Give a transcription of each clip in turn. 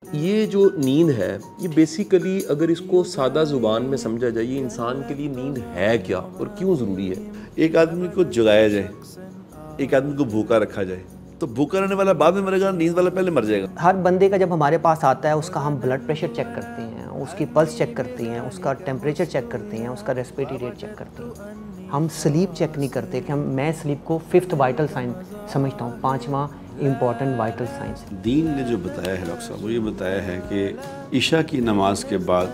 یہ جو نیند ہے یہ بیسیکلی اگر اس کو سادہ زبان میں سمجھا جائے یہ انسان کے لیے نیند ہے کیا اور کیوں ضروری ہے؟ ایک آدمی کو جگایا جائے، ایک آدمی کو بھوکا رکھا جائے تو بھوکا رہنے والا بعد میں مرے گا، نیند والا پہلے مر جائے گا۔ ہر بندے کا جب ہمارے پاس آتا ہے اس کا ہم بلڈ پریشر چیک کرتے ہیں، اس کی پلس چیک کرتے ہیں، اس کا ٹیمپریچر چیک کرتے ہیں، اس کا ریسپریٹری ریٹ چیک کرتے ہیں۔ ہم سلیپ چیک نہیں کرتے کہ میں سلیپ کو 5th وائٹل سائن سمجھتا ہوں، 5واں امپورٹنٹ وائٹل سائنس۔ دین نے جو بتایا ہے ڈاکٹر صاحب وہ یہ بتایا ہے کہ عشاء کی نماز کے بعد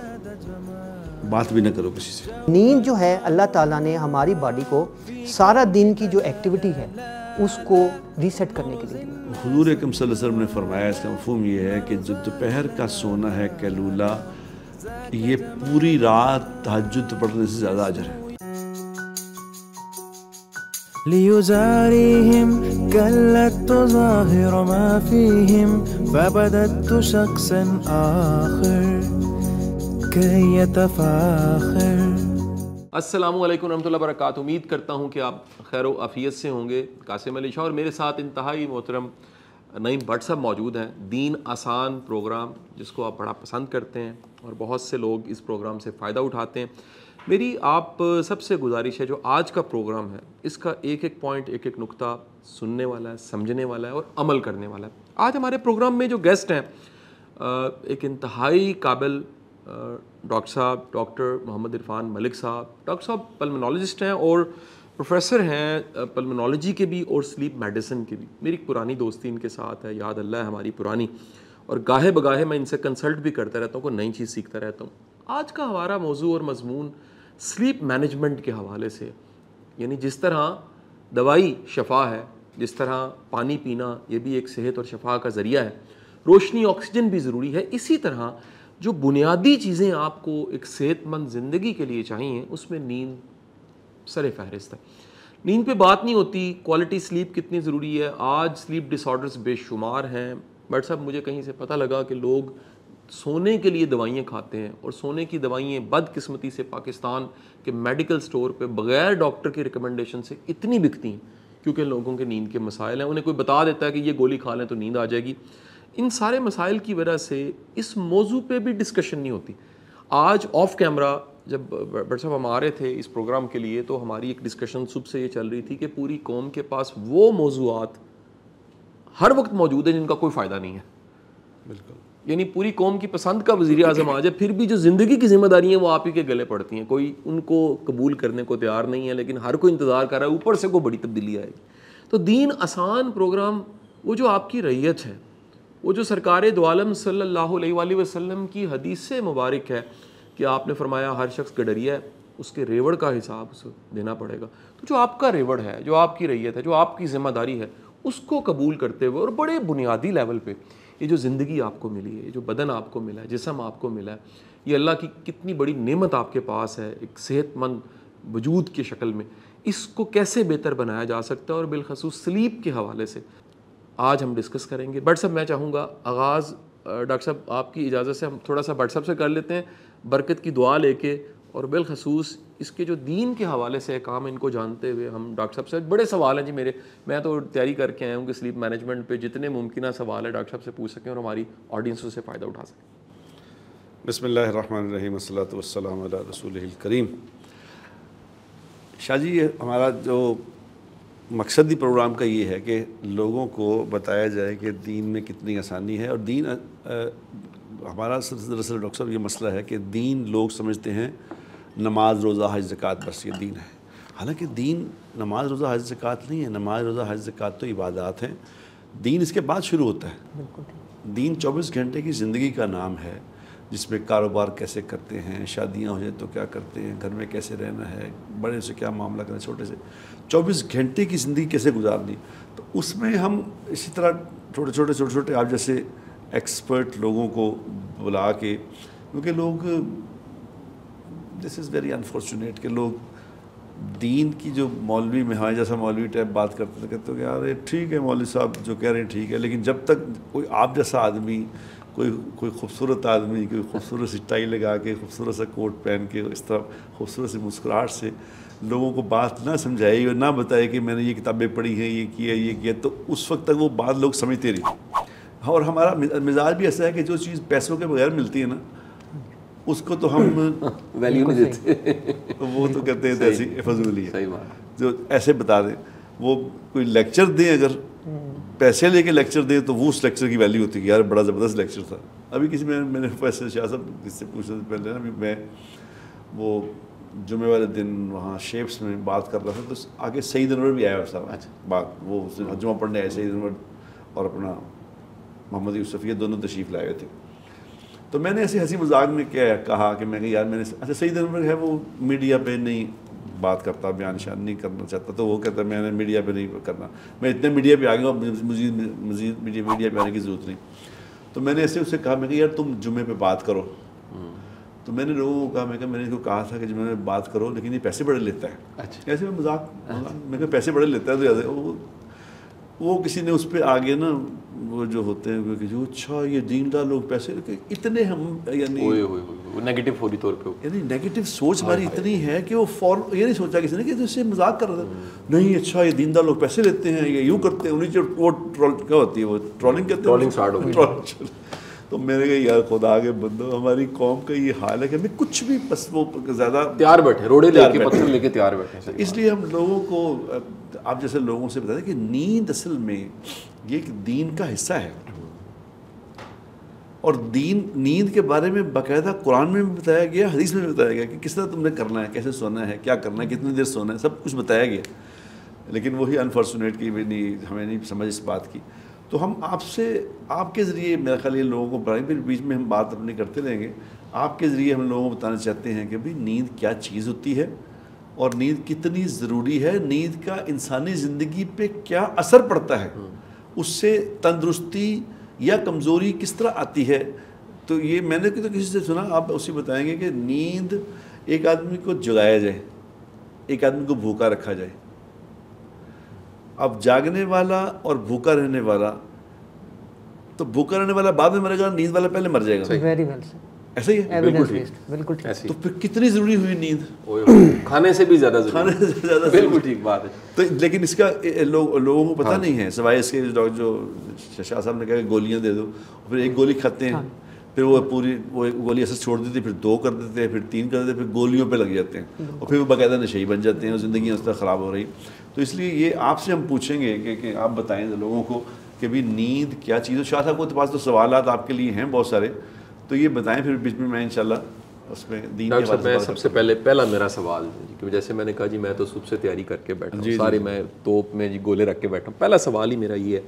بات بھی نہ کرو کسی سے۔ نیند جو ہے اللہ تعالیٰ نے ہماری باڈی کو سارا دن کی جو ایکٹیویٹی ہے اس کو ریسیٹ کرنے کے لیے دی۔ حضور اکرم صلی اللہ علیہ وسلم نے فرمایا، اس کا مفہوم یہ ہے کہ جو دوپہر کا سونا ہے قیلولہ، یہ پوری رات تہجد پڑھنے سے زیادہ اجر ہے۔ ليزاريهم قلت تظاهر ما فيهم فبدت شخصا آخر كي يتفاخر۔ السلام علیکم ورحمۃ اللہ وبرکاتہ۔ امید کرتا ہوں کہ آپ خیر و عافیت سے ہوں گے۔ قاسم علی شاہ اور میرے ساتھ انتہائی محترم نعیم بٹ صاحب موجود ہیں۔ دین آسان پروگرام جس کو آپ بڑا پسند کرتے ہیں اور بہت سے لوگ اس پروگرام سے فائدہ اٹھاتے ہیں۔ میری آپ سب سے گزارش ہے جو آج کا پروگرام ہے اس کا ایک ایک پوائنٹ، ایک ایک نقطہ سننے والا ہے، سمجھنے والا ہے اور عمل کرنے والا ہے۔ آج ہمارے پروگرام میں جو گیسٹ ہیں ایک انتہائی قابل ڈاکٹر صاحب، ڈاکٹر محمد عرفان ملک صاحب۔ ڈاکٹر صاحب پلمنالوجسٹ ہیں اور پروفیسر ہیں پلمنالوجی کے بھی اور سلیپ میڈیسن کے بھی۔ میری پرانی دوستی ان کے ساتھ ہے، یاد اللہ ہے ہماری پرانی، اور گاہے بگاہے میں ان سے کنسلٹ بھی کرتا رہتا ہوں، کوئی نئی چیز سیکھتا رہتا ہوں۔ آج کا ہمارا موضوع اور مضمون سلیپ مینجمنٹ کے حوالے سے، یعنی جس طرح دوائی شفا ہے، جس طرح پانی پینا یہ بھی ایک صحت اور شفا کا ذریعہ ہے، روشنی آکسیجن بھی ضروری ہے، اسی طرح جو بنیادی چیزیں آپ کو ایک صحت مند زندگی کے لیے چاہیے اس میں نیند سر فہرست ہے۔ نیند پہ بات نہیں ہوتی، کوالٹی سلیپ کتنی ضروری ہے۔ آج سلیپ ڈس آرڈرز بے شمار ہیں۔ بٹ صاحب مجھے کہیں سے پتہ لگا کہ لوگ سونے کے لیے دوائیاں کھاتے ہیں اور سونے کی دوائیاں بدقسمتی سے پاکستان کے میڈیکل سٹور پہ بغیر ڈاکٹر کی ریکمنڈیشن سے اتنی بکتی ہیں کیونکہ لوگوں کے نیند کے مسائل ہیں۔ انہیں کوئی بتا دیتا ہے کہ یہ گولی کھا لیں تو نیند آ جائے گی۔ ان سارے مسائل کی وجہ سے اس موضوع پہ بھی ڈسکشن نہیں ہوتی۔ آج آف کیمرہ جب بٹ صاحب ہم آ رہے تھے اس پروگرام کے لیے تو ہماری ایک ڈسکشن صبح سے یہ چل رہی تھی کہ پوری قوم کے پاس وہ موضوعات ہر وقت موجود ہیں جن کا کوئی فائدہ نہیں ہے۔ بالکل، یعنی پوری قوم کی پسند کا وزیر اعظم آ جائے، پھر بھی جو زندگی کی ذمہ داری ہیں وہ آپ ہی کے گلے پڑتی ہیں۔ کوئی ان کو قبول کرنے کو تیار نہیں ہے، لیکن ہر کوئی انتظار کر رہا ہے اوپر سے کوئی بڑی تبدیلی آئے گی۔ تو دین آسان پروگرام وہ جو آپ کی ریت ہے، وہ جو سرکار دو عالم صلی اللہ علیہ وآلہ وسلم کی حدیث سے مبارک ہے کہ آپ نے فرمایا ہر شخص گڈریا ہے، اس کے ریوڑ کا حساب اسے دینا پڑے گا۔ تو جو آپ کا ریوڑ ہے، جو آپ کی ریت ہے، جو آپ کی ذمہ داری ہے، اس کو قبول کرتے ہوئے اور بڑے بنیادی لیول پہ یہ جو زندگی آپ کو ملی ہے، یہ جو بدن آپ کو ملا ہے، جسم آپ کو ملا ہے، یہ اللہ کی کتنی بڑی نعمت آپ کے پاس ہے ایک صحت مند وجود کی شکل میں، اس کو کیسے بہتر بنایا جا سکتا ہے اور بالخصوص سلیپ کے حوالے سے آج ہم ڈسکس کریں گے۔ بٹ صاحب میں چاہوں گا آغاز ڈاکٹر صاحب آپ کی اجازت سے ہم تھوڑا سا بٹ صاحب سے کر لیتے ہیں، برکت کی دعا لے کے، اور بالخصوص اس کے جو دین کے حوالے سے کام ان کو جانتے ہوئے ہم ڈاکٹر صاحب سے بڑے سوال ہیں جی میرے، میں تو تیاری کر کے آیا ہوں کہ سلیپ مینجمنٹ پہ جتنے ممکنہ سوال ہے ڈاکٹر صاحب سے پوچھ سکیں اور ہماری آڈینس سے فائدہ اٹھا سکیں۔ بسم اللہ الرحمن الرحیم، والصلاۃ والسلام علی رسول الکریم۔ شاہ جی، ہمارا جو مقصد ہی پروگرام کا یہ ہے کہ لوگوں کو بتایا جائے کہ دین میں کتنی آسانی ہے، اور دین ہمارا دراصل ڈاکٹر صاحب یہ مسئلہ ہے کہ دین لوگ سمجھتے ہیں نماز، روزہ، حج، زکوٰۃ، بس یہ دین ہے۔ حالانکہ دین نماز، روزہ، حج، زکوٰۃ نہیں ہے۔ نماز، روزہ، حج، زکوٰۃ تو عبادات ہیں، دین اس کے بعد شروع ہوتا ہے۔ دین 24 گھنٹے کی زندگی کا نام ہے، جس میں کاروبار کیسے کرتے ہیں، شادیاں ہو جائیں تو کیا کرتے ہیں، گھر میں کیسے رہنا ہے، بڑے سے کیا معاملہ کرنا، چھوٹے سے 24 گھنٹے کی زندگی کیسے گزارنی۔ تو اس میں ہم اسی طرح چھوٹے چھوٹے آپ جیسے ایکسپرٹ لوگوں کو بلا کے، کیونکہ لوگ دس از ویری انفارچونیٹ کہ لوگ دین کی جو مولوی میں ہمارے جیسا مولوی ٹائپ بات کرتے ہیں، کہتے ہیں کہ یار ٹھیک ہے مولوی صاحب جو کہہ رہے ہیں ٹھیک ہے، لیکن جب تک کوئی آپ جیسا آدمی، کوئی خوبصورت آدمی، کوئی خوبصورت سی ٹائی لگا کے، خوبصورت سا کوٹ پہن کے، اس طرح خوبصورت سی مسکراہٹ سے لوگوں کو بات نہ سمجھائے اور نہ بتائے کہ میں نے یہ کتابیں پڑھی ہیں، یہ کیا، تو اس وقت تک وہ بات لوگ سمجھتے رہے۔ اور ہمارا مزاج بھی ایسا ہے کہ جو چیز پیسوں کے بغیر ملتی ہے نا اس کو تو ہم ویلیو نہیں دیتے، وہ تو کہتے ہیں ایسی فضولی ہے. صحیح بات. جو ایسے بتا دیں، وہ کوئی لیکچر دیں، اگر پیسے لے کے لیکچر دیں تو وہ اس لیکچر کی ویلیو ہوتی ہے کہ یار بڑا زبردست لیکچر تھا. ابھی کسی میں نے پیسے شاہ صاحب کس سے پوچھنے سے پہلے نا، میں وہ جمعے والے دن وہاں شیپس میں بات کر رہا تھا، تو آگے سعید انور بھی آیا صاحب. اچھا بات وہ جمعہ پڑھنے آئے سعید انور اور اپنا محمد یوسف، یہ دونوں تشریف لائے ہوئے تھے. تو میں نے ایسے ہنسی مذاق میں کیا کہا کہ میں کہ یار میں نے اچھا سعید انور ہے وہ میڈیا پہ نہیں بات کرتا، بیان شان نہیں کرنا چاہتا، تو وہ کہتا ہے میں نے میڈیا پہ نہیں کرنا، میں اتنے میڈیا پہ آ گیا ہوں، مزید میڈیا پہ آنے کی ضرورت نہیں. تو میں نے ایسے اسے کہا، میں کہ یار تم جمعے پہ بات کرو. تو میں نے لوگوں کو کہا، میں نے ان کو کہا تھا کہ جمعے میں بات کرو لیکن یہ پیسے بڑے لیتا ہے. اچھا ایسے میں مذاق میں کہ پیسے بڑے لیتا ہے تو زیادہ وہ کسی نے اس پہ آگے نا وہ جو ہوتے ہیں کہ جو اچھا یہ دیندار لوگ پیسے اتنے ہم یعنی نیگیٹو فوری طور پہ یعنی نیگیٹو سوچ ہماری اتنی ہے کہ وہ فوراً یہ نہیں سوچا کسی نے کہ اس سے مذاق کر رہا تھا. نہیں اچھا یہ دیندار لوگ پیسے لیتے ہیں، یہ یوں کرتے ہیں، انہیں وہ کیا ہوتی ہے وہ ٹرولنگ کہتے ہیں، ٹرولنگ. تو میں نے کہا یار خدا کے بندو ہماری قوم کا یہ حال ہے کہ ہمیں کچھ بھی بس وہ زیادہ تیار بیٹھے، روڑے لے کے پتھر لے کے تیار بیٹھے. اس لیے ہم لوگوں کو آپ جیسے لوگوں سے بتاتے کہ نیند اصل میں یہ ایک دین کا حصہ ہے. اور نیند کے بارے میں باقاعدہ قرآن میں بھی بتایا گیا، حدیث میں بھی بتایا گیا کہ کس طرح تم نے کرنا ہے، کیسے سونا ہے، کیا کرنا ہے، کتنی دیر سونا ہے، سب کچھ بتایا گیا. لیکن وہی انفارچونیٹ کی ہمیں نہیں سمجھ اس بات کی. تو ہم آپ کے ذریعے میرا خیال یہ لوگوں کو بڑھائیں، پھر بیچ میں ہم بات اپنی کرتے رہیں گے. آپ کے ذریعے ہم لوگوں کو بتانا چاہتے ہیں کہ بھئی نیند کیا چیز ہوتی ہے اور نیند کتنی ضروری ہے، نیند کا انسانی زندگی پہ کیا اثر پڑتا ہے، اس سے تندرستی یا کمزوری کس طرح آتی ہے. تو یہ میں نے تو کسی سے سنا، آپ اسی بتائیں گے کہ نیند ایک آدمی کو جگایا جائے، ایک آدمی کو بھوکا رکھا جائے. اب جاگنے والا اور بھوکا رہنے والا، تو بھوکا رہنے والا بعد میں مرے گا، نیند والا پہلے مر جائے گا. ویری ویل سر، ایسا ہی ہے. بالکل ٹھیک. تو پھر کتنی ضروری ہوئی نیند، کھانے سے بھی زیادہ بالکل ٹھیک بات ہے. تو لیکن اس کا لوگوں کو پتہ نہیں ہے، سوائے اس کے جو شاہ صاحب نے کہا کہ گولیاں دے دو، پھر ایک گولی کھاتے ہیں، پھر وہ پوری وہ گولی اثر چھوڑ دیتی، پھر 2 کر دیتے ہیں، پھر 3 کر دیتے ہیں، پھر گولیوں پہ لگ جاتے ہیں، اور پھر وہ باقاعدہ نشئی بن جاتے ہیں اور زندگیاں اس طرح خراب ہو رہی. تو اس لیے یہ آپ سے ہم پوچھیں گے کہ آپ بتائیں لوگوں کو کہ بھی نیند کیا چیز ہے. شاہ صاحب کے پاس تو سوالات آپ کے لیے ہیں بہت سارے، تو یہ بتائیں، پھر بیچ میں انشاءاللہ اس میں دین کے بارے میں سب سے پہلا میرا سوال کہ جیسے میں نے کہا جی میں تو صبح سے تیاری کر کے بیٹھا ہوں، سارے میں توپ میں جی گولے رکھ کے بیٹھا ہوں. پہلا سوال ہی میرا یہ ہے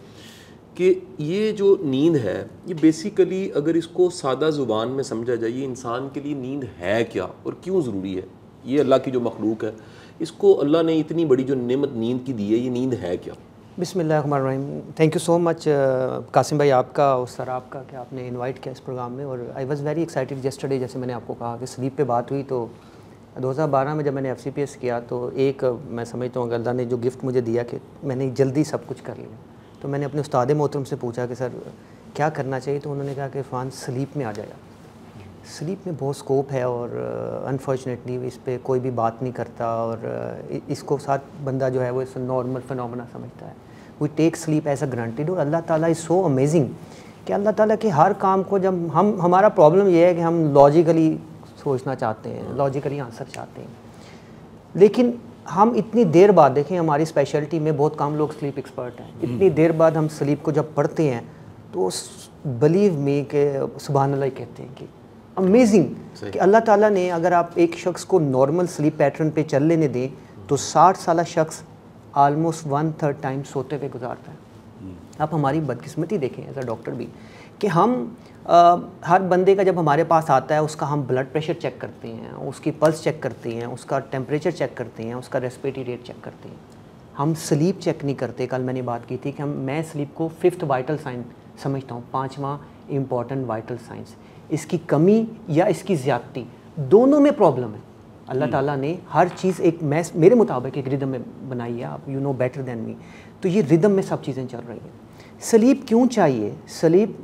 کہ یہ جو نیند ہے یہ بیسیکلی اگر اس کو سادہ زبان میں سمجھا جائے، یہ انسان کے لیے نیند ہے کیا اور کیوں ضروری ہے؟ یہ اللہ کی جو مخلوق ہے، اس کو اللہ نے اتنی بڑی جو نعمت نیند کی دی ہے، یہ نیند ہے کیا؟ بسم اللہ الرحمن الرحیم. تھینک یو سو مچ قاسم بھائی آپ کا اور سر آپ کا کہ آپ نے انوائٹ کیا اس پروگرام میں. اور I was very excited yesterday, جیسے میں نے آپ کو کہا کہ سلیپ پہ بات ہوئی. تو 2012 میں جب میں نے FCPS کیا تو ایک میں سمجھتا ہوں کہ اللہ نے جو گفٹ مجھے دیا کہ میں نے جلدی سب کچھ کر لیا. تو میں نے اپنے استاد محترم سے پوچھا کہ سر کیا کرنا چاہیے، تو انہوں نے کہا کہ عرفان سلیپ میں آ جائے گا. سلیپ میں بہت سکوپ ہے اور انفارچونیٹلی اس پہ کوئی بھی بات نہیں کرتا، اور اس کو ساتھ بندہ جو ہے وہ اس نارمل فنومنا سمجھتا ہے. وی ٹیک سلیپ ایز اے گرانٹیڈ. اور اللہ تعالیٰ از سو امیزنگ کہ اللہ تعالیٰ کے ہر کام کو جب ہمارا پرابلم یہ ہے کہ ہم لاجیکلی سوچنا چاہتے ہیں، لاجیکلی آنسر چاہتے ہیں، لیکن ہم اتنی دیر بعد دیکھیں ہماری اسپیشلٹی میں بہت کم لوگ سلیپ ایکسپرٹ ہیں. اتنی دیر بعد ہم سلیپ کو جب پڑھتے ہیں تو بلیو می کہ سبحان اللہ کہتے ہیں کہ امیزنگ کہ اللہ تعالیٰ نے اگر آپ ایک شخص کو نارمل سلیپ پیٹرن پہ چل لینے دیں تو 60 سالہ شخص آلموسٹ 1/3 ٹائم سوتے ہوئے گزارتا ہے. آپ ہماری بدقسمتی دیکھیں ایز اے ڈاکٹر بھی کہ ہم ہر بندے کا جب ہمارے پاس آتا ہے اس کا ہم بلڈ پریشر چیک کرتے ہیں، اس کی پلس چیک کرتے ہیں، اس کا ٹیمپریچر چیک کرتے ہیں، اس کا ریسپریٹری ریٹ چیک کرتے ہیں. ہم سلیپ چیک نہیں کرتے. کل میں نے بات کی تھی کہ میں سلیپ کو 5th وائٹل سائن سمجھتا ہوں، 5واں امپورٹنٹ وائٹل سائنس. اس کی کمی یا اس کی زیادتی دونوں میں پرابلم ہے. اللہ تعالیٰ نے ہر چیز ایک میرے مطابق ایک ردم میں بنائی ہے. آپ یو نو بیٹر دین می. تو یہ ردم میں سب چیزیں چل رہی ہیں. سلیپ کیوں چاہیے؟ سلیپ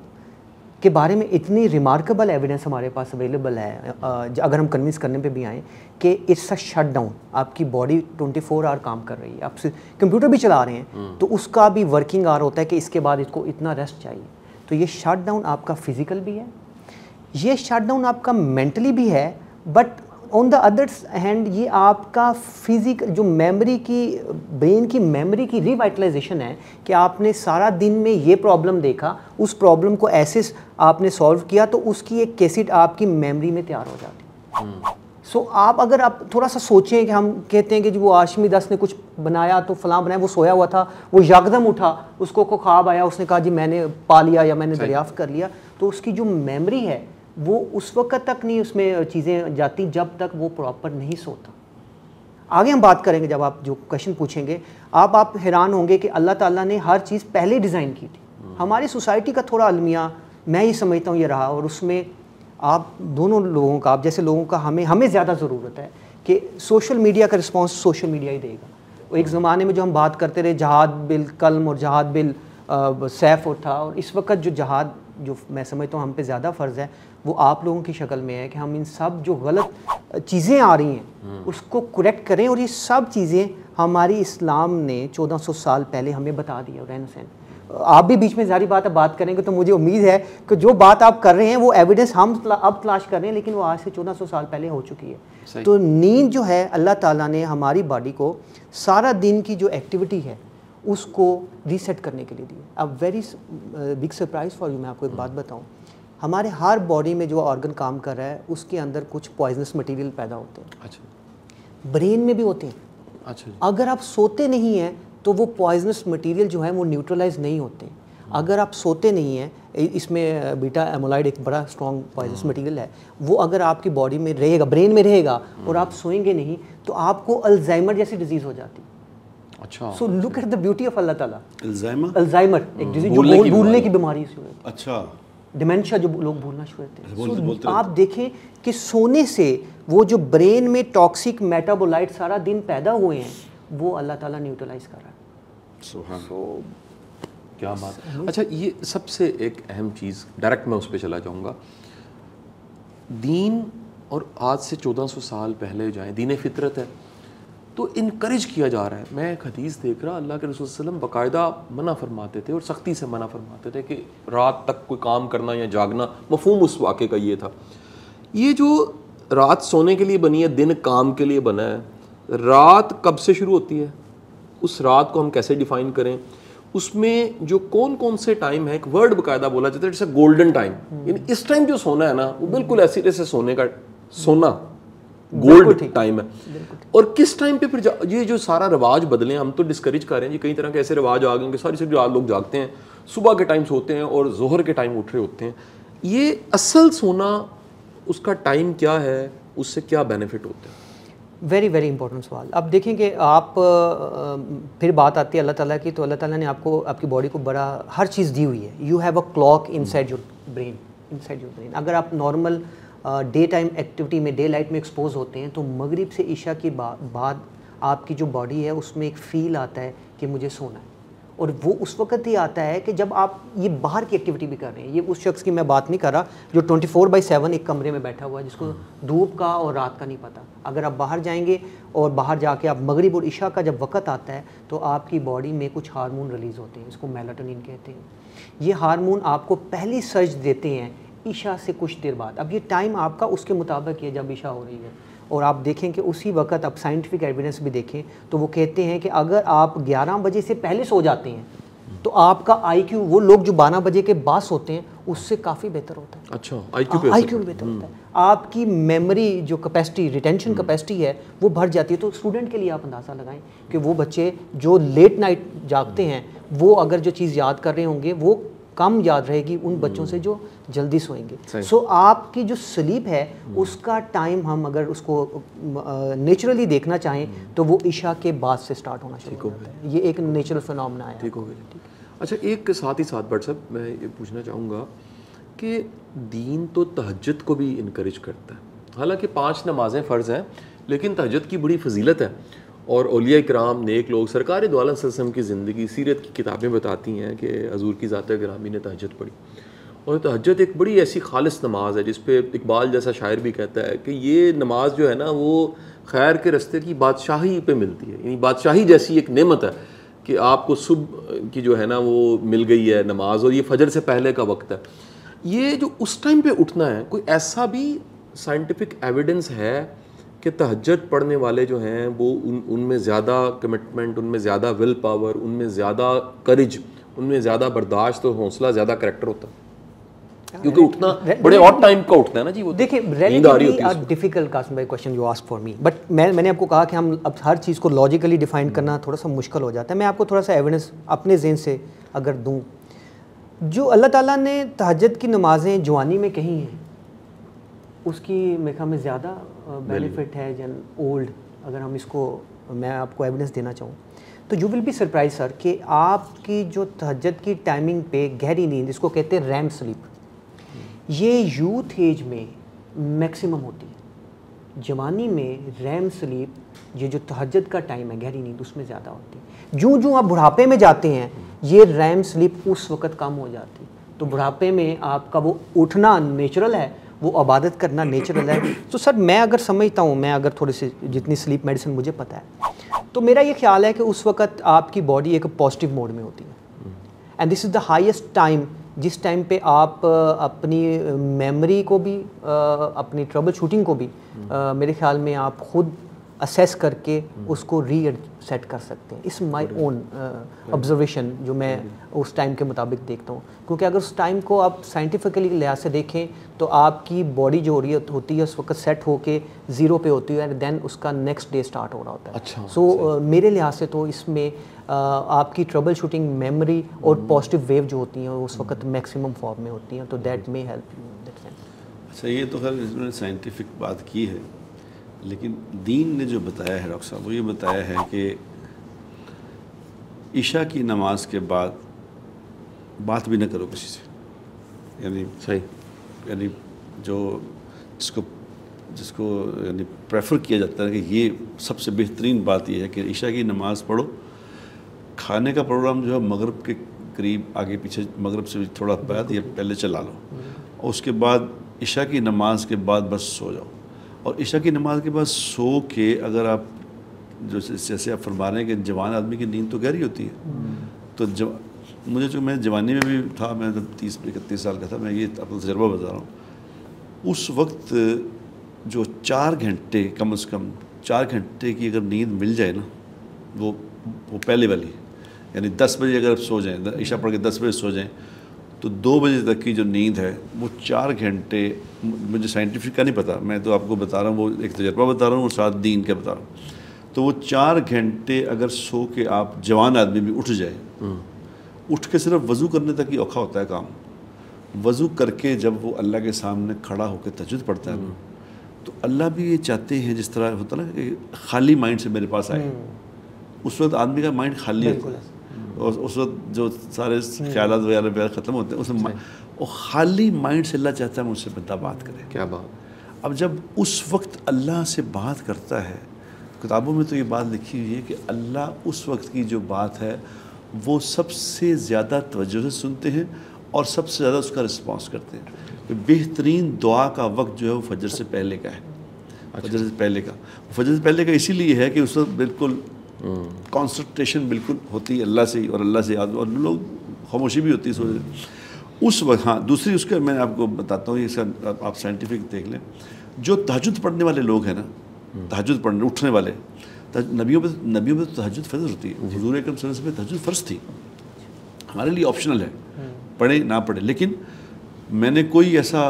کے بارے میں اتنی ریمارکیبل ایویڈنس ہمارے پاس اویلیبل ہے، اگر ہم کنوینس کرنے پہ بھی آئیں کہ اٹس اے شٹ ڈاؤن. آپ کی باڈی 24 آور کام کر رہی ہے، آپ کمپیوٹر بھی چلا رہے ہیں تو اس کا بھی ورکنگ آور ہوتا ہے کہ اس کے بعد اس کو اتنا ریسٹ چاہیے. تو یہ شٹ ڈاؤن آپ کا فزیکل بھی ہے, یہ شٹ ڈاؤن آپ کا مینٹلی بھی ہے, but on the other hand یہ آپ کا فزیکل جو میموری کی, برین کی میموری کی ریوائٹلائزیشن ہے کہ آپ نے سارا دن میں یہ پرابلم دیکھا, اس پرابلم کو ایسے آپ نے سالو کیا تو اس کی ایک کیسٹ آپ کی میموری میں تیار ہو جاتی ہے. سو اگر آپ تھوڑا سا سوچیں کہ ہم کہتے ہیں کہ وہ آشمی دس نے کچھ بنایا تو فلاں بنایا, وہ سویا ہوا تھا, وہ یکدم اٹھا, اس کو خواب آیا, اس نے کہا جی میں نے پا لیا یا میں نے دریافت کر لیا, تو اس کی جو میموری ہے وہ اس وقت تک نہیں اس میں چیزیں جاتی جب تک وہ پراپر نہیں سوتا. آگے ہم بات کریں گے, جب آپ جو کویشچن پوچھیں گے آپ حیران ہوں گے کہ اللہ تعالیٰ نے ہر چیز پہلے ڈیزائن کی تھی. ہماری سوسائٹی کا تھوڑا المیہ میں یہ سمجھتا ہوں یہ رہا, اور اس میں آپ دونوں لوگوں کا, آپ جیسے لوگوں کا ہمیں زیادہ ضرورت ہے کہ سوشل میڈیا کا رسپانس سوشل میڈیا ہی دے گا. ایک زمانے میں جو ہم بات کرتے رہے جہاد بالقلم اور جہاد بالسیف تھا, اور اس وقت جو جہاد جو میں سمجھتا ہوں ہم پہ زیادہ فرض ہے وہ آپ لوگوں کی شکل میں ہے کہ ہم ان سب جو غلط چیزیں آ رہی ہیں اس کو کریکٹ کریں, اور یہ سب چیزیں ہماری اسلام نے 1400 سال پہلے ہمیں بتا دیا رہن سہن. آپ بھی بیچ میں ظاہری بات ہے بات کریں گے تو مجھے امید ہے کہ جو بات آپ کر رہے ہیں وہ ایویڈنس ہم اب تلاش کر رہے ہیں, لیکن وہ آج سے 1400 سال پہلے ہو چکی ہے. تو نیند جو ہے اللہ تعالیٰ نے ہماری باڈی کو سارا دن کی جو ایکٹیویٹی ہے اس کو ریسیٹ کرنے کے لیے دی. اب very big surprise for you, میں آپ کو ایک بات بتاؤں, ہمارے ہر باڈی میں جو آرگن کام کر رہا ہے اس کے اندر کچھ پوائزنس مٹیریل پیدا ہوتے ہیں. اچھا. برین میں بھی ہوتے ہیں. اچھا. اگر آپ سوتے نہیں ہیں تو وہ پوائزنس مٹیریل جو ہیں وہ نیوٹرلائز نہیں ہوتے. اگر آپ سوتے نہیں ہیں, اس میں بیٹا ایمولائڈ ایک بڑا اسٹرانگ پوائزنس مٹیریل ہے, وہ اگر آپ کی باڈی میں رہے گا, برین میں رہے گا, اور آپ سوئیں گے نہیں تو آپ کو الزائمر جیسی ڈیزیز ہو جاتی. اچھا. So look at the beauty of اللہ تعالیٰ. الزائمر ایک ڈیزیز جو بھولنے کی بیماری سے ہوتی ہے. اچھا. ڈیمنشیا جو لوگ بھولنا شروع ہوتے ہیں. آپ دیکھیں کہ سونے سے وہ جو برین میں ٹاکسک میٹابولائٹ سارا دن پیدا ہوئے ہیں وہ اللہ تعالیٰ نیوٹرلائز کر رہا ہے. کیا بات. اچھا, یہ سب سے ایک اہم چیز ڈائریکٹ میں اس پہ چلا جاؤں گا. دین اور آج سے 1400 سال پہلے جائیں, دین فطرت ہے تو انکریج کیا جا رہا ہے. میں ایک حدیث دیکھ رہا, اللہ کے رسول صلی اللہ علیہ وسلم باقاعدہ منع فرماتے تھے اور سختی سے منع فرماتے تھے کہ رات تک کوئی کام کرنا یا جاگنا. مفہوم اس واقعے کا یہ تھا. یہ جو رات سونے کے لیے بنی ہے, دن کام کے لیے بنا ہے, رات کب سے شروع ہوتی ہے, اس رات کو ہم کیسے ڈیفائن کریں, اس میں جو کون سے ٹائم ہے, ایک ورڈ باقاعدہ بولا جاتا ہے اٹس اے گولڈن ٹائم. یعنی اس ٹائم جو سونا ہے نا وہ بالکل ایسی جیسے سونے کا سونا گولڈ ٹائم ہے. اور کس ٹائم پہ پھر یہ جو سارا رواج بدلے, ہم تو ڈسکریج کر رہے ہیں جی, کئی طرح کے ایسے رواج آ گئے ہیں کہ ساری لوگ جاگتے ہیں, صبح کے ٹائم سوتے ہیں اور ظہر کے ٹائم اٹھ رہے ہوتے ہیں. یہ اصل سونا اس کا ٹائم کیا ہے, اس سے کیا بینیفٹ ہوتے ہیں؟ ویری ویری امپورٹنٹ سوال. اب دیکھیں کہ آپ پھر بات آتی ہے اللہ تعالیٰ کی, تو اللہ تعالیٰ نے آپ کو, آپ کی باڈی کو بڑا ہر چیز دی ہوئی ہے. You have a clock in side your brain. اگر آپ نارمل ڈے ٹائم ایکٹیویٹی میں, ڈے لائٹ میں ایکسپوز ہوتے ہیں تو مغرب سے عشاء کے بعد آپ کی جو باڈی ہے اس میں ایک فیل آتا ہے کہ مجھے سونا ہے, اور وہ اس وقت ہی آتا ہے کہ جب آپ یہ باہر کی ایکٹیویٹی بھی کر رہے ہیں. یہ اس شخص کی میں بات نہیں کر رہا جو 24/7 ایک کمرے میں بیٹھا ہوا ہے جس کو دھوپ کا اور رات کا نہیں پتہ. اگر آپ باہر جائیں گے اور باہر جا کے آپ مغرب اور عشاء کا جب وقت آتا ہے تو آپ کی باڈی میں کچھ ہارمون ریلیز ہوتے ہیں, اس کو میلاٹونین کہتے ہیں. یہ ہارمون آپ کو پہلی سرج دیتے ہیں عشاء سے کچھ دیر بعد. اب یہ ٹائم آپ کا اس کے مطابق ہے جب عشاء ہو رہی ہے, اور آپ دیکھیں کہ اسی وقت آپ سائنٹیفک ایویڈنس بھی دیکھیں تو وہ کہتے ہیں کہ اگر آپ 11 بجے سے پہلے سو جاتے ہیں تو آپ کا آئی کیو, وہ لوگ جو 12 بجے کے بعد سوتے ہیں اس سے کافی بہتر ہوتا ہے. اچھا, آئی کیو بہتر ہوتا ہے. آپ کی میموری جو کیپیسٹی, ریٹینشن کیپیسٹی ہے وہ بڑھ جاتی ہے. تو اسٹوڈنٹ کے لیے آپ اندازہ لگائیں کہ وہ بچے جو لیٹ نائٹ جاگتے ہیں وہ اگر جو چیز یاد کر رہے ہوں گے وہ کم یاد رہے گی ان بچوں سے جو جلدی سوئیں گے. سو آپ کی جو سلیپ ہے اس کا ٹائم ہم اگر اس کو نیچرلی دیکھنا چاہیں تو وہ عشاء کے بعد سے سٹارٹ ہونا شروع ہوتا ہے. یہ ایک نیچرل فینومینا ہے. ٹھیک ہو گیا. اچھا, ایک ساتھ ہی ساتھ بٹ صاحب میں یہ پوچھنا چاہوں گا کہ دین تو تہجد کو بھی انکریج کرتا ہے. حالانکہ 5 نمازیں فرض ہیں لیکن تہجد کی بڑی فضیلت ہے, اور اولیاء کرام, نیک لوگ, سرکار دو عالم صلی اللہ علیہ وسلم کی زندگی, سیرت کی کتابیں بتاتی ہیں کہ حضور کی ذات گرامی نے تہجد پڑھی. اور تہجد ایک بڑی ایسی خالص نماز ہے جس پہ اقبال جیسا شاعر بھی کہتا ہے کہ یہ نماز جو ہے نا وہ خیر کے رستے کی بادشاہی پہ ملتی ہے. یعنی بادشاہی جیسی ایک نعمت ہے کہ آپ کو صبح کی جو ہے نا وہ مل گئی ہے نماز اور یہ فجر سے پہلے کا وقت ہے, یہ جو اس ٹائم پہ اٹھنا ہے, کوئی ایسا بھی سائنٹیفک ایویڈنس ہے کہ تہجد پڑھنے والے جو ہیں وہ ان میں زیادہ کمٹمنٹ, ان میں زیادہ ول پاور, ان میں زیادہ کریج, ان میں زیادہ برداشت اور حوصلہ, زیادہ کریکٹر ہوتا ہے؟ کیونکہ اٹھنا بڑے آڈ ٹائم کا اٹھنا ہے نا جی. وہ دیکھیں ریلیٹیولی ڈیفیکلٹ قاسم بھائی question you ask for me, but میں نے آپ کو کہا کہ ہم اب ہر چیز کو لاجیکلی ڈیفائن کرنا تھوڑا سا مشکل ہو جاتا ہے. میں آپ کو تھوڑا سا ایویڈنس اپنے ذہن سے اگر دوں, جو اللہ تعالیٰ نے تہجد کی نمازیں جوانی میں کہی ہیں اس کی میرے خیال میں زیادہ بینیفٹ ہے جن اولڈ. اگر ہم اس کو میں آپ کو ایویڈنس دینا چاہوں تو یو ول بی سرپرائز سر کہ آپ کی جو تہجد کی ٹائمنگ پہ گہری نیند, اس کو کہتے ہیں ریم سلیپ, یہ یوتھ ایج میں میکسیمم ہوتی ہے. جوانی میں ریم سلیپ, یہ جو تہجد کا ٹائم ہے گہری نیند, اس میں زیادہ ہوتی ہے. جو آپ بڑھاپے میں جاتے ہیں یہ ریم سلیپ اس وقت کم ہو جاتی. تو بڑھاپے میں آپ کا وہ اٹھنا نیچرل ہے, وہ عبادت کرنا نیچرل ہے. تو سر میں اگر سمجھتا ہوں, میں اگر تھوڑی سی جتنی سلیپ میڈیسن مجھے پتہ ہے, تو میرا یہ خیال ہے کہ اس وقت آپ کی باڈی ایک پازیٹیو موڈ میں ہوتی ہے. And this is the highest time جس ٹائم پہ آپ اپنی میموری کو بھی, اپنی ٹربل شوٹنگ کو بھی میرے خیال میں آپ خود اسیس کر کے اس کو ری سیٹ کر سکتے ہیں. اس مائی اون آبزرویشن جو میں اس ٹائم کے مطابق دیکھتا ہوں. کیونکہ اگر اس ٹائم کو آپ سائنٹیفکلی لحاظ سے دیکھیں تو آپ کی باڈی جو ہوتی ہے اس وقت سیٹ ہو کے زیرو پہ ہوتی ہے, دین اس کا نیکسٹ ڈے اسٹارٹ ہو رہا ہوتا ہے. اچھا, سو میرے لحاظ سے تو اس میں آپ کی ٹربل شوٹنگ میموری اور پازیٹیو ویو جو ہوتی ہیں اس وقت میکسیمم فارم میں ہوتی ہیں, تو دیٹ میں help you in that sense. اچھا, یہ تو خیر اس نے سائنٹیفک بات کی ہے, لیکن دین نے جو بتایا ہے ڈاکٹر صاحب, وہ یہ بتایا ہے کہ عشاء کی نماز کے بعد بات بھی نہ کرو کسی سے. یعنی صحیح, یعنی جس کو یعنی پریفر کیا جاتا ہے کہ یہ سب سے بہترین بات یہ ہے کہ عشاء کی نماز پڑھو, کھانے کا پروگرام جو ہے مغرب کے قریب آگے پیچھے, مغرب سے پتھوڑا بعد یا پہلے چلا لو, اور اس کے بعد عشاء کی نماز کے بعد بس سو جاؤ. اور عشاء کی نماز کے بعد سو کے اگر آپ جیسے آپ فرما رہے ہیں کہ جوان آدمی کی نیند تو گہری ہوتی ہے, تو مجھے جو میں جوانی میں بھی تھا, میں جب 30-31 سال کا تھا, میں یہ اپنا تجربہ بتا رہا ہوں, اس وقت جو 4 گھنٹے کم از کم 4 گھنٹے کی اگر نیند مل جائے نا, وہ پہلے والی, یعنی 10 بجے اگر آپ سو جائیں, عشاء پڑھ کے 10 بجے سو جائیں, تو 2 بجے تک کی جو نیند ہے وہ 4 گھنٹے, مجھے سائنٹیفک کا نہیں پتہ, میں تو آپ کو بتا رہا ہوں, وہ ایک تجربہ بتا رہا ہوں اور ساتھ دین کا بتا رہا ہوں. تو وہ 4 گھنٹے اگر سو کے آپ جوان آدمی بھی اٹھ جائے, اٹھ کے صرف وضو کرنے تک ہی اوکھا ہوتا ہے کام. وضو کر کے جب وہ اللہ کے سامنے کھڑا ہو کے تہجد پڑھتا ہے نا, تو اللہ بھی یہ چاہتے ہیں جس طرح ہوتا نا کہ خالی مائنڈ سے میرے پاس آئے. اس وقت آدمی کا مائنڈ خالی ہوتا ہے, اور اس وقت جو سارے خیالات وغیرہ ختم ہوتے ہیں, اس میں وہ خالی مائنڈ سے اللہ چاہتا ہے مجھ سے بندہ بات کرے. کیا بات. اب جب اس وقت اللہ سے بات کرتا ہے, کتابوں میں تو یہ بات لکھی ہوئی ہے کہ اللہ اس وقت کی جو بات ہے وہ سب سے زیادہ توجہ سے سنتے ہیں اور سب سے زیادہ اس کا رسپانس کرتے ہیں. کہ بہترین دعا کا وقت جو ہے وہ فجر سے پہلے کا ہے. فجر سے پہلے کا, فجر سے پہلے کا اسی لیے ہے کہ اس وقت بالکل کانسنٹریشن بالکل ہوتی ہے اللہ سے, اور اللہ سے یاد, اور لوگ خاموشی بھی ہوتی ہے سوچ اس وقت. ہاں, دوسری اس کا میں آپ کو بتاتا ہوں, یہ آپ سائنٹیفک دیکھ لیں, جو تہجد پڑھنے والے لوگ ہیں نا, تہجد پڑھنے اٹھنے والے, نبیوں پہ تو تہجد فرض ہوتی ہے. حضور اکرم صلی اللہ علیہ وسلم پہ تہجد فرض تھی, ہمارے لیے آپشنل ہے, پڑھے نہ پڑھے. لیکن میں نے کوئی ایسا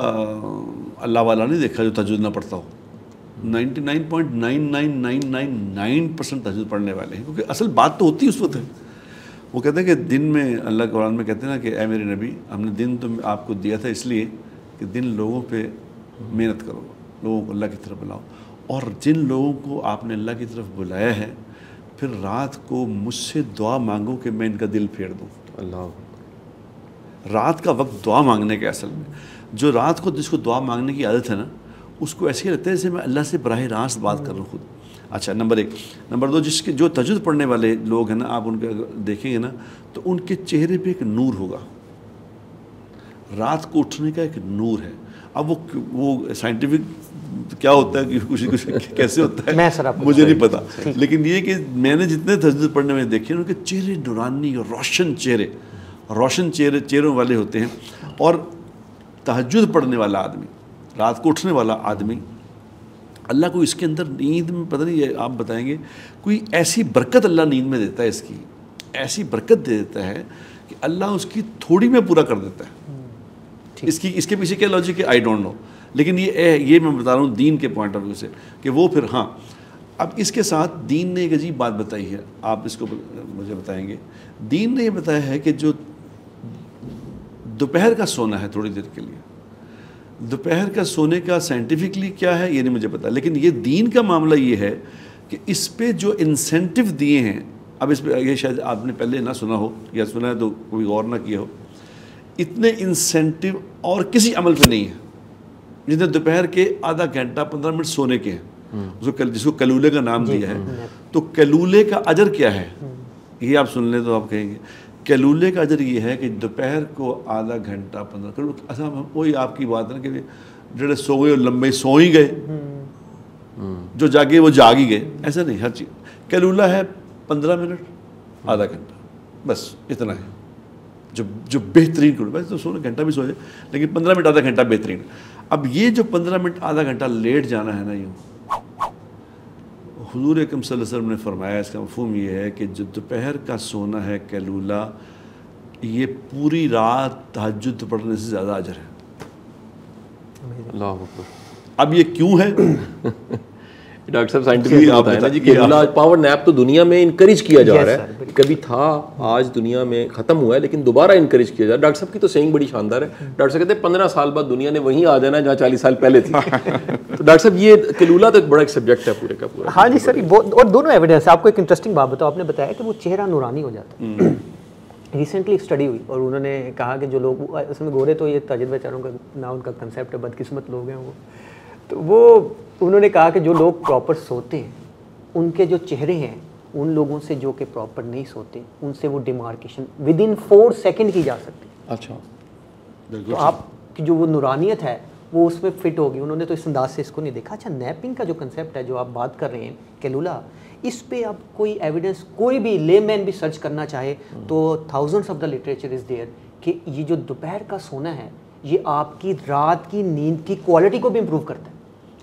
اللہ والا نہیں دیکھا جو تہجد نہ پڑھتا ہو. 99.99999% تہجد پڑھنے والے ہیں, کیونکہ اصل بات تو ہوتی ہے اس وقت ہے. وہ کہتے ہیں کہ دن میں, اللہ قرآن میں کہتے ہیں نا کہ اے میرے نبی, ہم نے دن تو آپ کو دیا تھا اس لیے کہ دن لوگوں پہ محنت کرو, لوگوں کو اللہ کی طرف بلاؤ, اور جن لوگوں کو آپ نے اللہ کی طرف بلایا ہے پھر رات کو مجھ سے دعا مانگو کہ میں ان کا دل پھیر دوں. اللہ, رات کا وقت دعا مانگنے کے, اصل میں جو رات کو جس کو دعا مانگنے کی عادت ہے نا, اس کو ایسے ہی لگتا ہے جیسے میں اللہ سے براہ راست بات کر رہا ہوں خود. اچھا, نمبر 1. نمبر 2, جو تہجد پڑھنے والے لوگ ہیں نا, آپ ان کے دیکھیں گے نا تو ان کے چہرے پہ ایک نور ہوگا, رات کو اٹھنے کا ایک نور ہے. اب وہ سائنٹیفک کیا ہوتا ہے کہ کچھ کیسے ہوتا ہے مجھے نہیں پتا، لیکن یہ کہ میں نے جتنے تجدید پڑھنے میں دیکھے ان کے چہرے نورانی اور روشن چہروں والے ہوتے ہیں. اور تہجد پڑھنے والا آدمی، رات کو اٹھنے والا آدمی، اللہ کو اس کے اندر نیند میں پتہ نہیں آپ بتائیں گے کوئی ایسی برکت اللہ نیند میں دیتا ہے، اس کی ایسی برکت دے دیتا ہے کہ اللہ اس کی تھوڑی میں پورا کر دیتا ہے. اس کے پیچھے کیا لاجک ہے آئی ڈونٹ نو، لیکن یہ میں بتا رہا ہوں دین کے پوائنٹ آف ویو سے کہ وہ پھر ہاں. اب اس کے ساتھ دین نے ایک عجیب بات بتائی ہے، آپ اس کو مجھے بتائیں گے. دین نے یہ بتایا ہے کہ جو دوپہر کا سونا ہے تھوڑی دیر کے لیے، دوپہر کا سونے کا سائنٹیفکلی کیا ہے یہ نہیں مجھے پتا، لیکن یہ دین کا معاملہ یہ ہے کہ اس پہ جو انسینٹیو دیے ہیں، اب اس پہ یہ شاید آپ نے پہلے نہ سنا ہو یا سنا ہے تو کوئی غور نہ کیا ہو، اتنے انسینٹیو اور کسی عمل پہ نہیں ہے جتنے دوپہر کے آدھا گھنٹہ 15 منٹ سونے کے ہیں، جس کو کلولے کا نام دیا ہے. تو کلولے کا اجر کیا ہے یہ آپ سن لیں تو آپ کہیں گے کیلولے کا اجر یہ ہے کہ دوپہر کو آدھا گھنٹہ 15 کرو. اصل وہی آپ کی بات ہے نا کہ جڑے سو گئے لمبے سو ہی گئے، جو جاگے وہ جاگ ہی گئے، ایسا نہیں. ہر چیز کیلولا ہے 15 منٹ آدھا گھنٹہ، بس اتنا ہے جو بہترین کرو. بس تو سونا گھنٹہ بھی سو جائے لیکن 15 منٹ آدھا گھنٹہ بہترین. اب یہ جو 15 منٹ آدھا گھنٹہ لیٹ جانا ہے نا، یوں حضور اکرم صلی اللہ علیہ وسلم نے فرمایا اس کا مفہوم یہ ہے کہ جو دوپہر کا سونا ہے کیلولا، یہ پوری رات تہجد پڑھنے سے زیادہ اجر ہے. اللہ اکبر. اب یہ کیوں ہے ڈاکٹر صاحب سائنٹیفک بتائیں نا جی کہ آج پاور نیپ تو دنیا میں انکریج کیا جا رہا ہے، کبھی تھا آج دنیا میں ختم ہوا ہے لیکن دوبارہ انکریج کیا جا رہا ہے. ڈاکٹر صاحب کی تو سینگ بڑی شاندار ہے. ڈاکٹر صاحب کہتے ہیں 15 سال بعد دنیا نے وہیں آ جانا جہاں 40 سال پہلے تھی. تو ڈاکٹر صاحب یہ کیلولا تو ایک بڑا ایک سبجیکٹ ہے پورے کا پورا. ہاں جی سر، اور دونوں ایویڈنس. آپ کو ایک انٹرسٹنگ بات بتاؤ، آپ نے بتایا کہ وہ چہرہ نورانی ہو جاتا ہے. ریسنٹلی ایک اسٹڈی ہوئی اور انہوں نے کہا کہ جو لوگ اس میں گورے تو یہ تاجر بیچاروں کا نہ ان کا کنسیپٹ ہے، بدقسمت لوگ ہیں وہ، تو وہ انہوں نے کہا کہ جو لوگ پراپر سوتے ہیں ان کے جو چہرے ہیں ان لوگوں سے جو کہ پراپر نہیں سوتے ان سے وہ ڈیمارکیشن ود ان 4 سیکنڈ کی جا سکتی ہے. اچھا، تو آپ کی جو وہ نورانیت ہے وہ اس میں فٹ ہوگی. انہوں نے تو اس انداز سے اس کو نہیں دیکھا. اچھا، نیپنگ کا جو کنسیپٹ ہے جو آپ بات کر رہے ہیں کیلولا، اس پہ اب کوئی ایویڈنس کوئی بھی لے مین بھی سرچ کرنا چاہے تو thousands of the literature is there کہ یہ جو دوپہر کا سونا ہے یہ آپ کی رات کی نیند کی کوالٹی کو بھی امپروو کرتا ہے.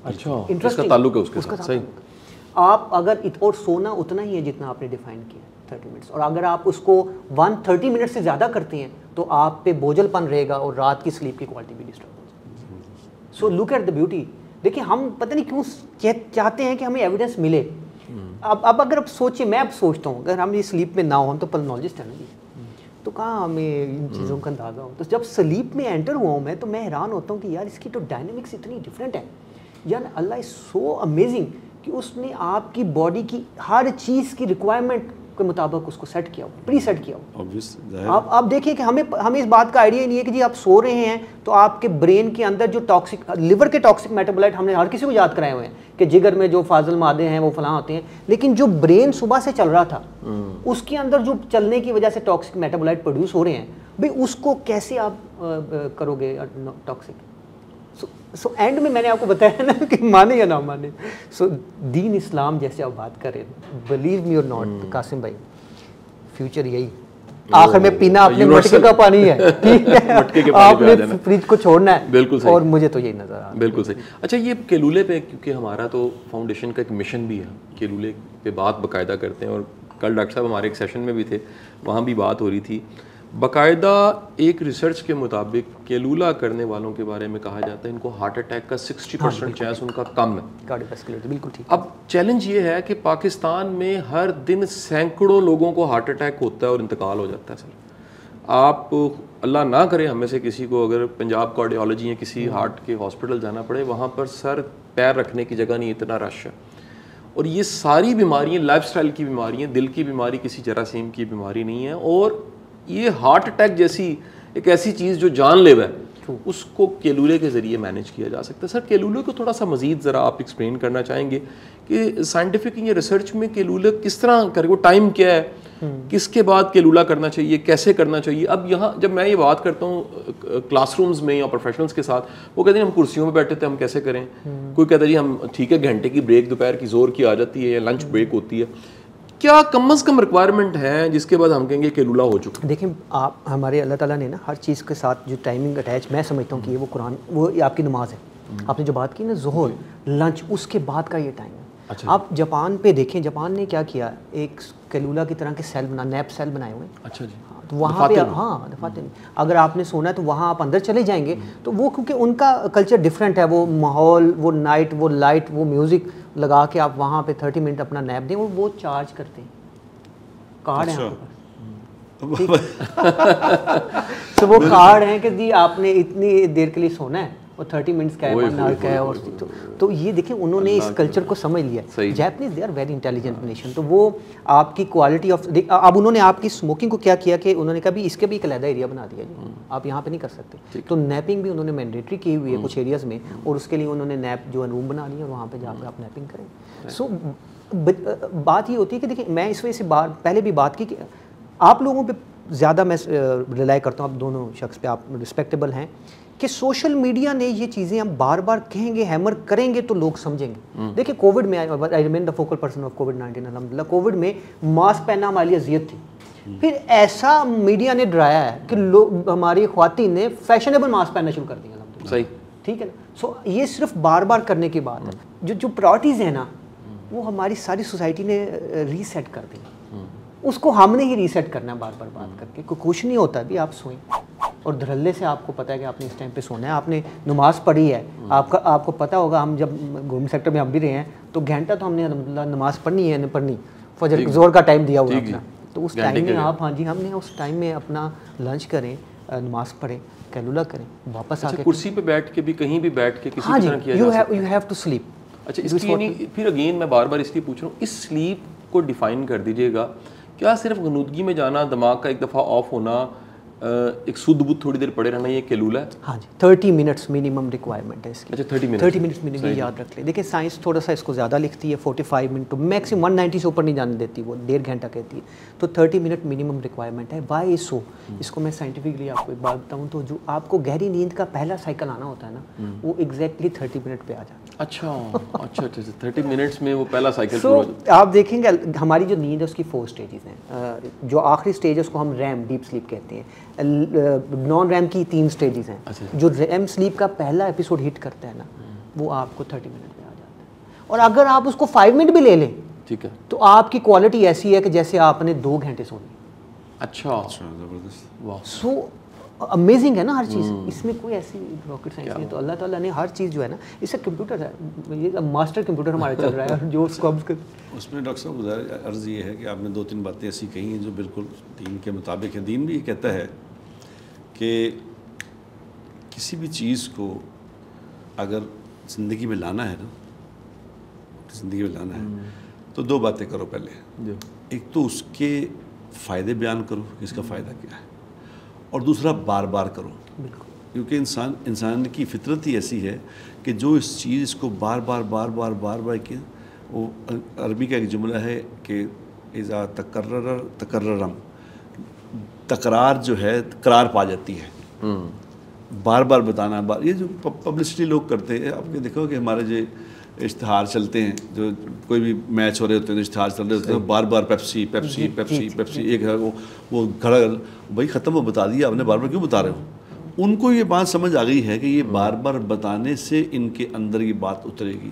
اچھا، اس کا تعلق ہے اس کے ساتھ. صحیح. آپ اگر اور سونا اتنا ہی ہے جتنا آپ نے ڈیفائن کیا 30 منٹس، اور اگر آپ اس کو 130 منٹ سے زیادہ کرتے ہیں تو آپ پہ بوجھل پن رہے گا اور رات کی سلیپ کی کوالٹی بھی ڈسٹرب ہو جائے گی. سو لک ایٹ دا بیوٹی. دیکھیں ہم پتہ نہیں کیوں چاہتے ہیں کہ ہمیں ایویڈنس ملے. اب اگر آپ سوچیں، میں اب سوچتا ہوں اگر ہم یہ سلیپ میں نہ ہوں، ہم تو پلمولوجسٹ ہیں نا جی، تو کہاں ہمیں ان چیزوں کا اندازہ ہو. تو جب سلیپ میں انٹر ہوا ہوں میں تو میں حیران ہوتا ہوں کہ یار اس کی تو ڈائنامکس اتنی ڈفرینٹ ہے. یار اللہ از سو امیزنگ کہ اس نے آپ کی باڈی کی ہر چیز کی ریکوائرمنٹ کے مطابق اس کو سیٹ کیا ہو، پری سیٹ کیا ہو. آپ دیکھیں کہ ہمیں اس بات کا آئیڈیا ہی نہیں ہے کہ جی آپ سو رہے ہیں تو آپ کے برین کے اندر جو ٹاکسک لیور کے ٹاکسک میٹابولائٹ ہم نے ہر کسی کو یاد کرائے ہوئے ہیں کہ جگر میں جو فاضل مادے ہیں وہ فلاں ہوتے ہیں، لیکن جو برین صبح سے چل رہا تھا اس کے اندر جو چلنے کی وجہ سے ٹاکسک میٹابولائٹ پروڈیوس ہو رہے ہیں، بھئی اس کو کیسے آپ کرو گے ٹاکسک. سو اینڈ میں نے آپ کو بتایا نا کہ مانے یا نہ مانے. سو دین اسلام جیسے آپ بات کریں، بلیو می اور ناٹ قاسم بھائی، فیوچر یہی آخر میں پینا اپنے مٹکے کا پانی ہے، ٹھیک ہے، آپ نے فریج کو چھوڑنا ہے. بالکل صحیح. اور مجھے تو یہی نظر آ رہا ہے. بالکل صحیح. اچھا، یہ کیلولے پہ کیونکہ ہمارا تو فاؤنڈیشن کا ایک مشن بھی ہے، کیلولے پہ بات باقاعدہ کرتے ہیں، اور کل ڈاکٹر صاحب ہمارے ایک سیشن میں بھی تھے، وہاں بھی بات ہو رہی تھی. باقاعدہ ایک ریسرچ کے مطابق کیلولا کرنے والوں کے بارے میں کہا جاتا ہے ان کو ہارٹ اٹیک کا 60% چانس ان کا کم ہے. بالکل ٹھیک. اب چیلنج یہ ہے کہ پاکستان میں ہر دن سینکڑوں لوگوں کو ہارٹ اٹیک ہوتا ہے اور انتقال ہو جاتا ہے. سر آپ اللہ نہ کرے ہمیں سے کسی کو اگر پنجاب کارڈیالوجی یا کسی ہارٹ کے ہاسپٹل جانا پڑے، وہاں پر سر پیر رکھنے کی جگہ نہیں، اتنا رش ہے. اور یہ ساری بیماریاں لائف سٹائل کی بیماریاں، دل کی بیماری کسی جراثیم کی بیماری نہیں ہے. اور یہ ہارٹ اٹیک جیسی ایک ایسی چیز جو جان لیوا ہے، اس کو کیلولے کے ذریعے مینیج کیا جا سکتا ہے. سر کیلولے کو تھوڑا سا مزید ذرا آپ ایکسپلین کرنا چاہیں گے کہ سائنٹیفک یا ریسرچ میں کیلولے کس طرح کرے, وہ ٹائم کیا ہے, کس کے بعد کیلولا کرنا چاہیے, کیسے کرنا چاہیے. اب یہاں جب میں یہ بات کرتا ہوں کلاس رومز میں یا پروفیشنلز کے ساتھ, وہ کہتے ہیں ہم کرسیوں پہ بیٹھے تھے, ہم کیسے کریں. کوئی کہتا ہے جی ہم ٹھیک ہے گھنٹے کی بریک دوپہر کی زور کی آ جاتی ہے یا لنچ بریک ہوتی ہے. کیا کم از کم ریکوائرمنٹ ہے جس کے بعد ہم کہیں گے کیلولا ہو چکا؟ دیکھیں آپ ہمارے اللہ تعالیٰ نے نا ہر چیز کے ساتھ جو ٹائمنگ اٹیچ میں سمجھتا ہوں کہ وہ قرآن, وہ آپ کی نماز ہے. آپ نے جو بات کی نا ظہر لنچ, اس کے بعد کا یہ ٹائم ہے. آپ جاپان پہ دیکھیں, جاپان نے کیا کیا, ایک کیلولا کی طرح کے سیل بنا, نیپ سیل بنائے ہوئے ہیں. اچھا جی. تو وہاں پہ دفاتر اگر آپ نے سونا ہے تو وہاں آپ اندر چلے جائیں گے تو وہ کیونکہ ان کا کلچر ڈفرینٹ ہے, وہ ماحول, وہ نائٹ, وہ لائٹ, وہ میوزک لگا کے آپ وہاں پہ 30 منٹ اپنا نیپ دیں, وہ چارج کرتے ہیں, کارڈ ہیں تو وہ کارڈ ہیں کہ جی آپ نے اتنی دیر کے لیے سونا ہے, اور 30 منٹس کا ہے, 1 آور کا ہے. اور تو یہ دیکھیں انہوں نے اس کلچر کو سمجھ لیا. Japanese they are very intelligent nation. تو وہ آپ کی کوالٹی آف, اب انہوں نے آپ کی اسموکنگ کو کیا کیا کہ انہوں نے کہا بھی اس کے بھی ایک علیحدہ ایریا بنا دیا جی, آپ یہاں پہ نہیں کر سکتے. تو نیپنگ بھی انہوں نے مینڈیٹری کی ہوئی ہے کچھ ایریاز میں, اور اس کے لیے انہوں نے نیپ جو روم بنا لیا, اور وہاں پہ جا کے آپ نیپنگ کریں. سو بات یہ ہوتی ہے کہ دیکھیں میں اس وجہ سے پہلے بھی بات کی کہ آپ لوگوں پہ زیادہ میں ریلائی کرتا ہوں, آپ دونوں شخص پہ آپ رسپیکٹیبل ہیں, کہ سوشل میڈیا نے یہ چیزیں ہم بار بار کہیں گے, ہیمر کریں گے تو لوگ سمجھیں گے. دیکھیں کووڈ میں I remain the focal person of کووڈ-19 الحمدللہ, کووڈ میں ماسک پہننا ہمارے لیے اذیت تھی. پھر ایسا میڈیا نے ڈرایا ہے کہ لوگ, ہماری خواتین نے فیشنیبل ماسک پہننا شروع کر دیا الحمدللہ. صحیح, ٹھیک ہے نا. سو یہ صرف بار بار کرنے کی بات ہے. جو پرائرٹیز ہیں نا وہ ہماری ساری سوسائٹی نے ریسیٹ کر دی, اس کو ہم نے ہی ریسیٹ کرنا ہے بار بار بات کر کے. کوئی کچھ نہیں ہوتا بھی, آپ سوئیں اور دھڑلے سے آپ کو پتہ ہے کہ آپ نے اس ٹائم پہ سونا ہے, آپ نے نماز پڑھی ہے, آپ کو پتہ ہوگا. ہم جب گورنمنٹ سیکٹر میں ہم بھی رہے ہیں تو گھنٹہ تو ہم نے الحمدللہ نماز پڑھنی ہے, پڑھنی فجر زور کا ٹائم دیا ہوا اپنا, تو اس ٹائم میں آپ, ہاں جی, ہم نے اس ٹائم میں اپنا لنچ کریں, نماز پڑھیں, کیلولا کریں, واپس آ کے کرسی پہ بیٹھ کے بھی کہیں بھی بیٹھ کے کسی طرح کیا جا سکتا ہے. You have to sleep. اچھا, اس کی پھر اگین میں بار بار اس لیے پوچھ رہا ہوں, اس سلیپ کو ڈیفائن کر دیجیے گا. کیا صرف غنودگی میں جانا, دماغ کا ایک دفعہ آف ہونا, ایک سدھ بدھ تھوڑی دیر پڑے رہنا, یہ کیلولا ہے؟ ہاں جی, 30 منٹس منیمم ریکوائرمنٹ ہے اس کی. اچھا 30 منٹس منیمم, یاد رکھ لیں. دیکھیں سائنس تھوڑا سا اس کو زیادہ لکھتی ہے, 45 منٹ, میکسیمم 190 سے اوپر نہیں جانے دیتی, وہ 1.5 گھنٹہ کہتی ہے. تو 30 منٹ منیمم ریکوائرمنٹ ہے. وائی سو, اس کو میں سائنٹیفکلی آپ کو ایک بات بتاؤں تو جو آپ کو گہری نیند کا پہلا سائیکل آنا ہوتا ہے نا, وہ ایگزیکٹلی 30 منٹ پہ آ جاتا ہے. اچھا اچھا اچھا, 30 منٹس میں وہ پہلا سائیکل پورا ہو جاتا ہے. آپ دیکھیں گے ہماری جو نیند ہے اس کی 4 سٹیجز ہیں. جو آخری سٹیج ہے اس کو ہم ریم, ڈیپ سلیپ کہتے ہیں. نان ریم کی 3 سٹیجز ہیں. جو ریم سلیپ کا پہلا ایپیسوڈ ہٹ کرتا ہے نا, وہ آپ کو 30 منٹ پہ آ جاتا ہے. اور اگر آپ اس کو 5 منٹ بھی لے لیں, ٹھیک ہے, تو آپ کی کوالٹی ایسی ہے کہ جیسے آپ نے 2 گھنٹے سونی. اچھا, زبردست. سو امیزنگ ہے نا ہر چیز, اس میں کوئی ایسی راکٹ سائنس نہیں. تو اللہ تعالیٰ نے ہر چیز جو ہے نا, اس سے کمپیوٹر ہے, یہ ماسٹر کمپیوٹر ہمارا چل رہا ہے, جو اس کو اس میں ڈاکٹر صاحب عرض یہ ہے کہ آپ نے 2-3 باتیں ایسی کہی ہیں جو بالکل دین کے مطابق ہیں. دین بھی یہ کہتا ہے کہ کسی بھی چیز کو اگر زندگی میں لانا ہے نا, زندگی میں لانا ہے تو 2 باتیں کرو پہلے. ایک تو اس کے فائدے بیان کرو کہ اس کا فائدہ کیا ہے, اور دوسرا بار بار کرو. کیونکہ انسان کی فطرت ہی ایسی ہے کہ جو اس چیز کو بار بار کہ وہ عربی کا ایک جملہ ہے کہ اذا تکررم, تکرار جو ہے قرار پا جاتی ہے. بار بار بتانا, یہ جو پبلسٹی لوگ کرتے ہیں, آپ نے دیکھو کہ ہمارے جو اشتہار چلتے ہیں, جو کوئی بھی میچ ہو رہے ہوتے ہیں, اشتہار چل رہے ہوتے ہیں, بار بار پیپسی پیپسی پیپسی پیپسی, ایک ہے وہ کھڑا, بھائی ختم ہو, بتا دیا آپ نے, بار بار کیوں بتا رہے ہو. ان کو یہ بات سمجھ آ گئی ہے کہ یہ بار بار بتانے سے ان کے اندر یہ بات اترے گی.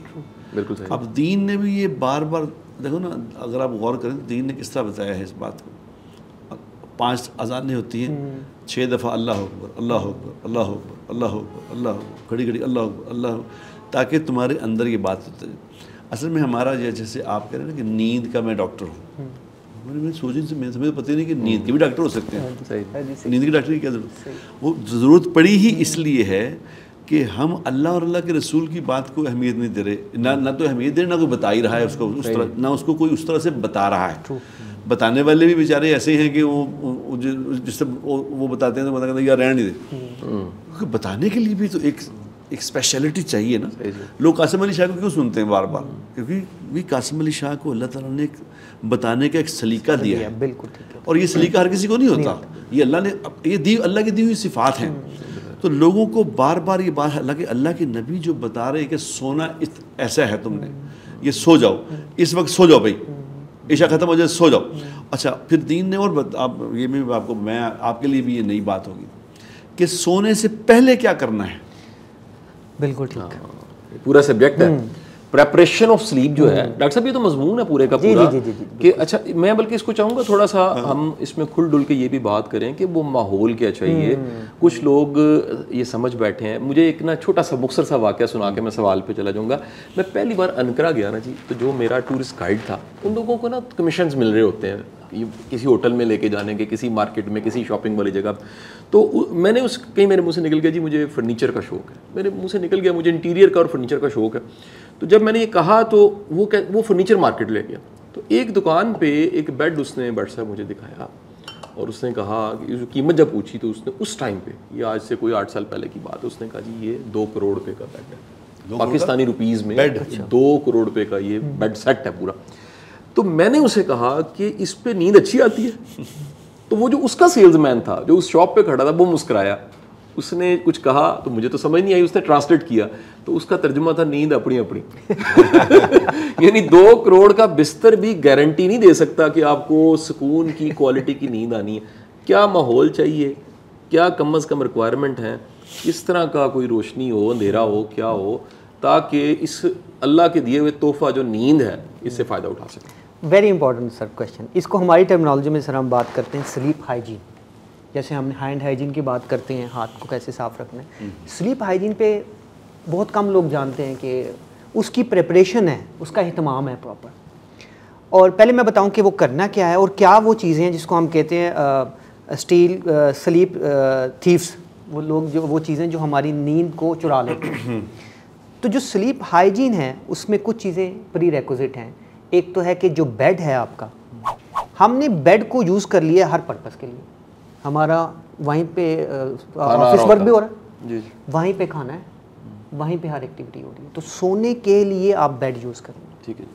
بالکل صحیح. اب دین نے بھی یہ بار بار دیکھو نا, اگر آپ غور کریں تو دین نے کس طرح بتایا ہے اس بات کو. 5 اذانیں ہوتی ہیں, 6 دفعہ اللہ اکبر اللہ اکبر اللہ اکبر اللہ اکبر اللہ اکبر, گھڑی گھڑی اللہ اکبر اللہ, تاکہ تمہارے اندر یہ بات ہوتی ہے. اصل میں ہمارا جیسے آپ کہہ رہے ہیں نا کہ نیند کا میں ڈاکٹر ہوں, میں سوچیں سے میں سمجھ پتہ نہیں کہ نیند کے بھی ڈاکٹر ہو سکتے ہیں. نیند کے ڈاکٹر کی کیا ضرورت, وہ ضرورت پڑی ہی اس لیے ہے کہ ہم اللہ اور اللہ کے رسول کی بات کو اہمیت نہیں دے رہے, نہ تو اہمیت دے رہے, نہ کوئی بتا ہی رہا ہے اس کو اس طرح, نہ اس کو کوئی اس طرح سے بتا رہا ہے. بتانے والے بھی بیچارے ایسے ہیں کہ وہ جس سے وہ بتاتے ہیں تو بتا کہتے ہیں یار رہنے دے, کیونکہ بتانے کے لیے بھی تو ایک اسپیشلٹی چاہیے نا. لوگ قاسم علی شاہ کو کیوں سنتے ہیں بار بار؟ کیونکہ قاسم علی شاہ کو اللہ تعالیٰ نے ایک بتانے کا ایک سلیقہ دیا ہے. بالکل ٹھیک ہے. اور یہ سلیقہ ہر کسی کو نہیں ہوتا. یہ اللہ کی دی ہوئی صفات ہیں. تو لوگوں کو بار بار یہ بات اللہ کے نبی جو بتا رہے کہ سونا ایسا ہے، تم نے یہ سو جاؤ، اس وقت سو جاؤ بھائی، عشاء ختم ہو جائے سو جاؤ. اچھا پھر دین نے اور یہ بھی آپ کے لیے بھی یہ نئی بات ہوگی کہ سونے سے پہلے کیا کرنا ہے. بالکل ٹھیک ہے. پورا سبجیکٹ ہے پریپریشن آف سلیپ جو ہے. ڈاکٹر صاحب یہ تو مضمون ہے پورے کا پورا کہ اچھا میں بلکہ اس کو چاہوں گا تھوڑا سا ہم اس میں کھل ڈل کے یہ بھی بات کریں کہ وہ ماحول کیا چاہیے. کچھ لوگ یہ سمجھ بیٹھے ہیں. مجھے ایک نا چھوٹا سا مختصر سا واقعہ سنا کے میں سوال پہ چلا جاؤں گا. میں پہلی بار انقرہ گیا نا جی، تو جو میرا ٹورسٹ گائیڈ تھا، ان لوگوں کو نا کمیشنز مل رہے ہوتے ہیں کسی ہوٹل میں لے کے جانے کے، کسی مارکیٹ میں، کسی شاپنگ والی جگہ. تو میں نے کہیں میرے منہ سے نکل گیا جی مجھے فرنیچر کا شوق ہے. میرے منہ سے نکل گیا مجھے انٹیریئر کا اور فرنیچر کا شوق ہے. تو جب میں نے یہ کہا تو وہ فرنیچر مارکیٹ لے گیا. تو ایک دکان پہ ایک بیڈ اس نے بٹ صاحب مجھے دکھایا اور اس نے کہا کہ قیمت جب پوچھی تو اس نے اس ٹائم پہ، یہ آج سے کوئی 8 سال پہلے کی بات، اس نے کہا جی یہ 2 کروڑ روپے کا بیڈ ہے، پاکستانی روپیز میں 2 کروڑ روپے کا یہ بیڈ سیٹ ہے پورا. تو میں نے اسے کہا کہ اس پہ نیند اچھی آتی ہے. تو وہ جو اس کا سیلز مین تھا جو اس شاپ پہ کھڑا تھا وہ مسکرایا. اس نے کچھ کہا تو مجھے تو سمجھ نہیں آئی، اس نے ٹرانسلیٹ کیا تو اس کا ترجمہ تھا نیند اپنی اپنی. یعنی 2 کروڑ کا بستر بھی گارنٹی نہیں دے سکتا کہ آپ کو سکون کی کوالٹی کی نیند آنی ہے. کیا ماحول چاہیے، کیا کم از کم ریکوائرمنٹ ہے، کس طرح کا کوئی روشنی ہو، اندھیرا ہو، کیا ہو، تاکہ اس اللہ کے دیے ہوئے تحفہ جو نیند ہے اس سے فائدہ اٹھا سکیں. Very important sir question. اس کو ہماری ٹرمنالوجی میں سر ہم بات کرتے ہیں سلیپ ہائیجین. جیسے ہم ہینڈ ہائیجین کی بات کرتے ہیں، ہاتھ کو کیسے صاف رکھنا ہے. سلیپ ہائیجین پہ بہت کم لوگ جانتے ہیں کہ اس کی پریپریشن ہے، اس کا اہتمام ہے پراپر. اور پہلے میں بتاؤں کہ وہ کرنا کیا ہے اور کیا وہ چیزیں ہیں جس کو ہم کہتے ہیں اسٹیل سلیپ تھیفس، وہ لوگ جو وہ چیزیں جو ہماری نیند کو چرا لیتے ہیں. تو جو سلیپ ہائیجین ہے اس میں کچھ چیزیں پری ریکوزٹ ہیں. ایک تو ہے کہ جو بیڈ ہے آپ کا، ہم نے بیڈ کو یوز کر لیا ہر پرپس کے لیے. ہمارا وہیں پہ آفس ورک بھی ہو رہا ہے جی، وہیں پہ کھانا ہے، وہیں پہ ہر ایکٹیویٹی ہو رہی ہے. تو سونے کے لیے آپ بیڈ یوز کریں. ٹھیک ہے.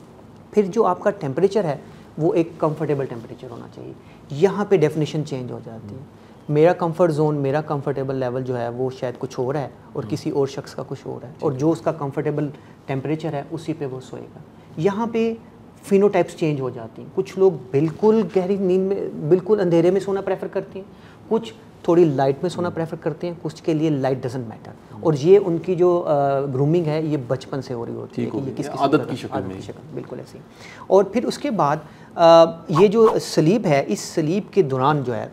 پھر جو آپ کا ٹیمپریچر ہے وہ ایک کمفرٹیبل ٹیمپریچر ہونا چاہیے. یہاں پہ ڈیفینیشن چینج ہو جاتی ہے. میرا کمفرٹ زون، میرا کمفرٹیبل لیول جو ہے وہ شاید کچھ اور ہے اور کسی اور شخص کا کچھ اور ہے، اور جو اس کا کمفرٹیبل ٹیمپریچر ہے اسی پہ وہ سوئے گا. یہاں پہ فینو ٹائپس چینج ہو جاتی ہیں. کچھ لوگ بالکل گہری نیند میں بالکل اندھیرے میں سونا پریفر کرتے ہیں، کچھ تھوڑی لائٹ میں سونا پریفر کرتے ہیں، کچھ کے لیے لائٹ ڈزنٹ میٹر. اور یہ ان کی جو گرومنگ ہے یہ بچپن سے ہو رہی ہوتی ہے کہ یہ کس عادت کی شکل میں، بالکل ایسے. اور پھر اس کے بعد یہ جو سلیپ ہے، اس سلیپ کے دوران جو ہے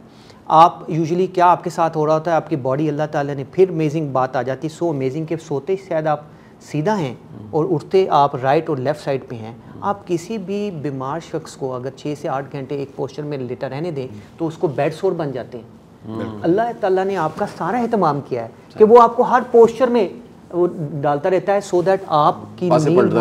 آپ یوزلی کیا آپ کے ساتھ ہو رہا ہوتا ہے، آپ کی باڈی اللہ تعالیٰ نے پھر امیزنگ بات آ جاتی ہے. سو امیزنگ کہ سوتے شاید آپ سیدھا ہیں اور اٹھتے آپ رائٹ اور لیفٹ سائڈ پہ ہیں. آپ کسی بھی بیمار شخص کو اگر 6 سے 8 گھنٹے ایک پوسچر میں لیٹا رہنے دیں تو اس کو بیڈ سور بن جاتے ہیں. اللہ تعالیٰ نے آپ کا سارا اہتمام کیا ہے کہ وہ آپ کو ہر پوسچر میں وہ ڈالتا رہتا ہے سو دیٹ آپ کی نیند،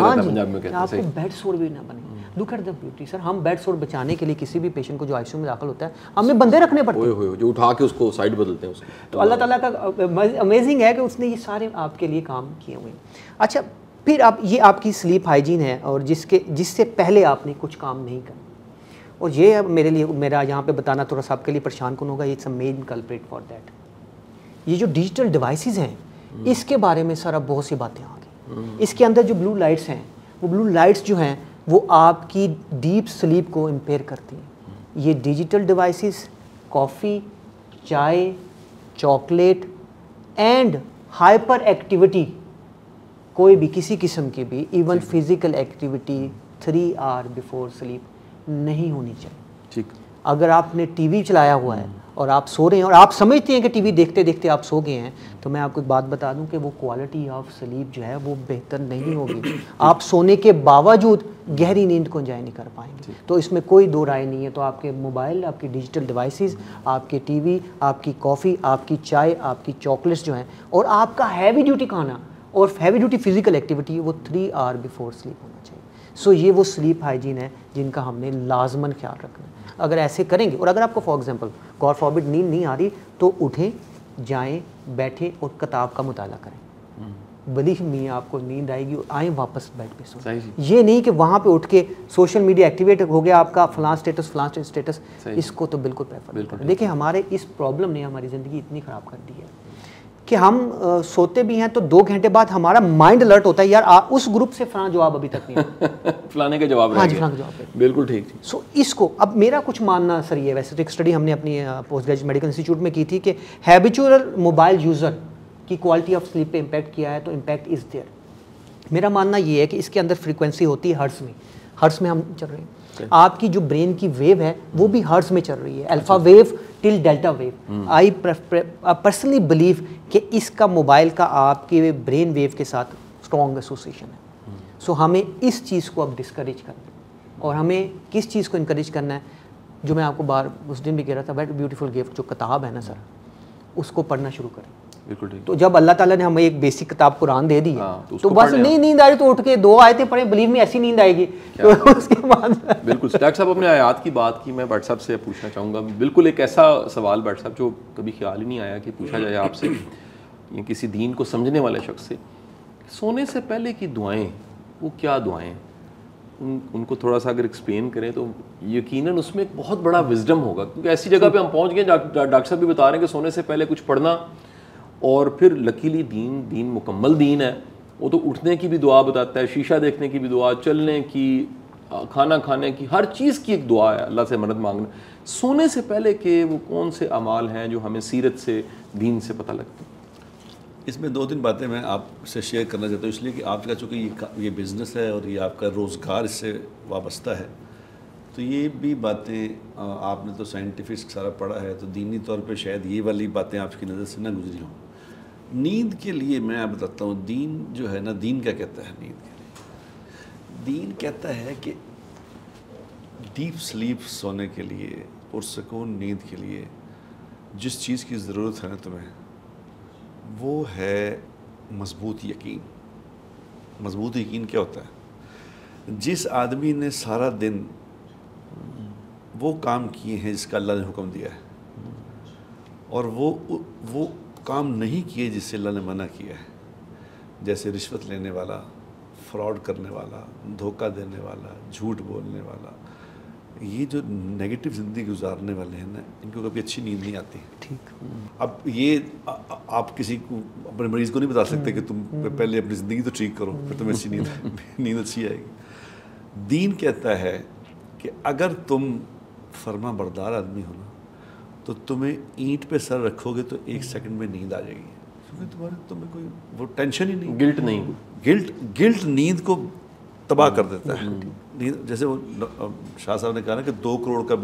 آپ کو بیڈ سور بھی نہ بنے. لک ایٹ دی بیوٹی سر. ہم بیڈ سور بچانے کے لیے کسی بھی پیشنٹ کو جو آئی سی یو میں داخل ہوتا ہے ہمیں بندے رکھنے پڑتے ہیں جو اٹھا کے اس کو سائڈ بدلتے ہیں. تو اللہ تعالیٰ کا امیزنگ ہے کہ اس نے یہ سارے آپ کے لیے کام کیے ہوئے ہیں. اچھا پھر آپ یہ آپ کی سلیپ ہائیجین ہے اور جس سے پہلے آپ نے کچھ کام نہیں کرنا. اور یہ میرے لیے میرا یہاں پہ بتانا تھوڑا سا آپ کے لیے پریشان کن ہوگا. It's a main culprit for that. یہ جو ڈیجیٹل ڈیوائسز ہیں اس کے بارے میں سر اب بہت سی باتیں آ گئی. اس کے اندر جو بلو لائٹس ہیں، وہ بلو لائٹس جو ہیں وہ آپ کی ڈیپ سلیپ کو امپیئر کرتی ہیں. یہ ڈیجیٹل ڈیوائسز، کافی، چائے، چاکلیٹ اینڈ ہائپر ایکٹیویٹی، کوئی بھی کسی قسم کی بھی ایون فزیکل ایکٹیویٹی 3 آور بیفور سلیپ نہیں ہونی چاہیے. ٹھیک. اگر آپ نے ٹی وی چلایا ہوا ہے اور آپ سو رہے ہیں اور آپ سمجھتے ہیں کہ ٹی وی دیکھتے دیکھتے آپ سو گئے ہیں، تو میں آپ کو ایک بات بتا دوں کہ وہ کوالٹی آف سلیپ جو ہے وہ بہتر نہیں ہوگی. آپ سونے کے باوجود گہری نیند کو انجوائے نہیں کر پائیں گے. تو اس میں کوئی دو رائے نہیں ہے. تو آپ کے موبائل، آپ کی ڈیجیٹل ڈیوائسز، آپ کے ٹی وی، آپ کی کافی، آپ کی چائے، آپ کی چاکلیٹس جو ہیں اور آپ کا ہیوی ڈیوٹی کھانا اور ہیوی ڈیوٹی فزیکل ایکٹیویٹی وہ 3 آور بیفور سلیپ ہونا چاہیے. سو یہ وہ سلیپ ہائیجین ہے جن کا ہم نے لازماً خیال رکھنا ہے. اگر ایسے کریں گے اور اگر آپ کو فار ایگزامپل گاڈ فاربڈ نیند نہیں آ رہی تو اٹھیں، جائیں بیٹھیں اور کتاب کا مطالعہ کریں. بلیو می آپ کو نیند آئے گی, آئیں واپس بیڈ پہ سوئیں. یہ نہیں کہ وہاں پہ اٹھ کے سوشل میڈیا ایکٹیویٹ ہو گیا آپ کا, فلاں اسٹیٹس, اس کو تو بالکل پریفر کریں. دیکھیں ہمارے اس پرابلم نے ہماری زندگی اتنی خراب کر دی ہے کہ ہم سوتے بھی ہیں تو 2 گھنٹے بعد ہمارا مائنڈ الرٹ ہوتا ہے, یار اس گروپ سے فلاں جواب ابھی تک نہیں آیا, فلانے کا جواب ہاں جی فلاں کا جواب. بالکل ٹھیک. سو اس کو اب میرا کچھ ماننا سر یہ, ویسے تو ایک اسٹڈی ہم نے اپنی پوسٹ گریجویٹ میڈیکل انسٹیٹیوٹ میں کی تھی کہ ہیبیچول موبائل یوزر کی کوالٹی آف سلیپ پہ امپیکٹ کیا ہے, تو امپیکٹ از دیئر. میرا ماننا یہ ہے کہ اس کے اندر فریکوینسی ہوتی ہے ہرٹس میں ہم چل رہے ہیں. آپ کی جو برین کی ویو ہے وہ بھی ہرٹس میں چل رہی ہے, alpha wave till delta wave. I personally believe کہ اس کا موبائل کا آپ کے برین ویو کے ساتھ اسٹرانگ ایسوسیشن ہے. سو ہمیں اس چیز کو اب ڈسکریج کرنا ہے, اور ہمیں کس چیز کو انکریج کرنا ہے, جو میں آپ کو اس دن بھی کہہ رہا تھا, ویری بیوٹیفل گفٹ جو کتاب ہے نا سر, اس کو پڑھنا شروع کریں. تو جب اللہ تعالیٰ نے ہمیں ایک بیسک کتاب قرآن دے دی ہے تو بس نہیں نیند آ رہی تو اٹھ کے 2 آیتیں پڑھیں, بلیو میں ایسی نیند آئے گی. اس کے بعد بالکل ڈاکٹر صاحب اپنے آیات کی بات کی, میں بٹ صاحب سے پوچھنا چاہوں گا بالکل ایک ایسا سوال بٹ صاحب جو کبھی خیال ہی نہیں آیا کہ پوچھا جائے آپ سے, یا کسی دین کو سمجھنے والے شخص سے. سونے سے پہلے کی دعائیں, وہ کیا دعائیں, ان کو تھوڑا سا اگر ایکسپلین کریں تو یقیناً اس میں ایک بہت بڑا وزڈم ہوگا, کیونکہ ایسی جگہ پہ ہم پہنچ گئے, ڈاکٹر صاحب بھی بتا رہے ہیں کہ سونے سے پہلے کچھ پڑھنا, اور پھر لکیلی دین مکمل دین ہے, وہ تو اٹھنے کی بھی دعا بتاتا ہے, شیشہ دیکھنے کی بھی دعا, چلنے کی, کھانا کھانے کی, ہر چیز کی ایک دعا ہے, اللہ سے مدد مانگنا. سونے سے پہلے کے وہ کون سے اعمال ہیں جو ہمیں سیرت سے, دین سے پتہ لگتے ہیں؟ اس میں 2-3 باتیں میں آپ سے شیئر کرنا چاہتا ہوں, اس لیے کہ آپ کا چونکہ یہ بزنس ہے اور یہ آپ کا روزگار اس سے وابستہ ہے, تو یہ بھی باتیں آپ نے تو سائنٹیفک سارا پڑھا ہے, تو دینی طور پہ شاید یہ والی باتیں آپ کی نظر سے نہ گزری ہوں. نیند کے لیے میں آپ بتاتا ہوں, دین جو ہے نا, دین کیا کہتا ہے نیند کے لیے؟ دین کہتا ہے کہ ڈیپ سلیپ سونے کے لیے, پرسکون نیند کے لیے جس چیز کی ضرورت ہے نا تمہیں, وہ ہے مضبوط یقین. مضبوط یقین کیا ہوتا ہے؟ جس آدمی نے سارا دن وہ کام کیے ہیں جس کا اللہ نے حکم دیا ہے, اور وہ کام نہیں کیے جس سے اللہ نے منع کیا ہے, جیسے رشوت لینے والا, فراڈ کرنے والا, دھوکہ دینے والا, جھوٹ بولنے والا, یہ جو نیگیٹو زندگی گزارنے والے ہیں نا, ان کو کبھی اچھی نیند نہیں آتی. ٹھیک. اب یہ آپ کسی کو, اپنے مریض کو نہیں بتا سکتے کہ تم پہلے اپنی زندگی تو ٹھیک کرو پھر تمہیں اچھی نیند اچھی آئے گی. دین کہتا ہے کہ اگر تم فرما بردار آدمی ہو نا, تو تمہیں اینٹ پہ سر رکھو گے تو 1 سیکنڈ میں نیند آ جائے گی, کیونکہ تمہیں کوئی وہ ٹینشن ہی نہیں, گلٹ نہیں. گلٹ نیند کو تباہ کر دیتا ہے. جیسے وہ شاہ صاحب نے کہا نا کہ 2 کروڑ کا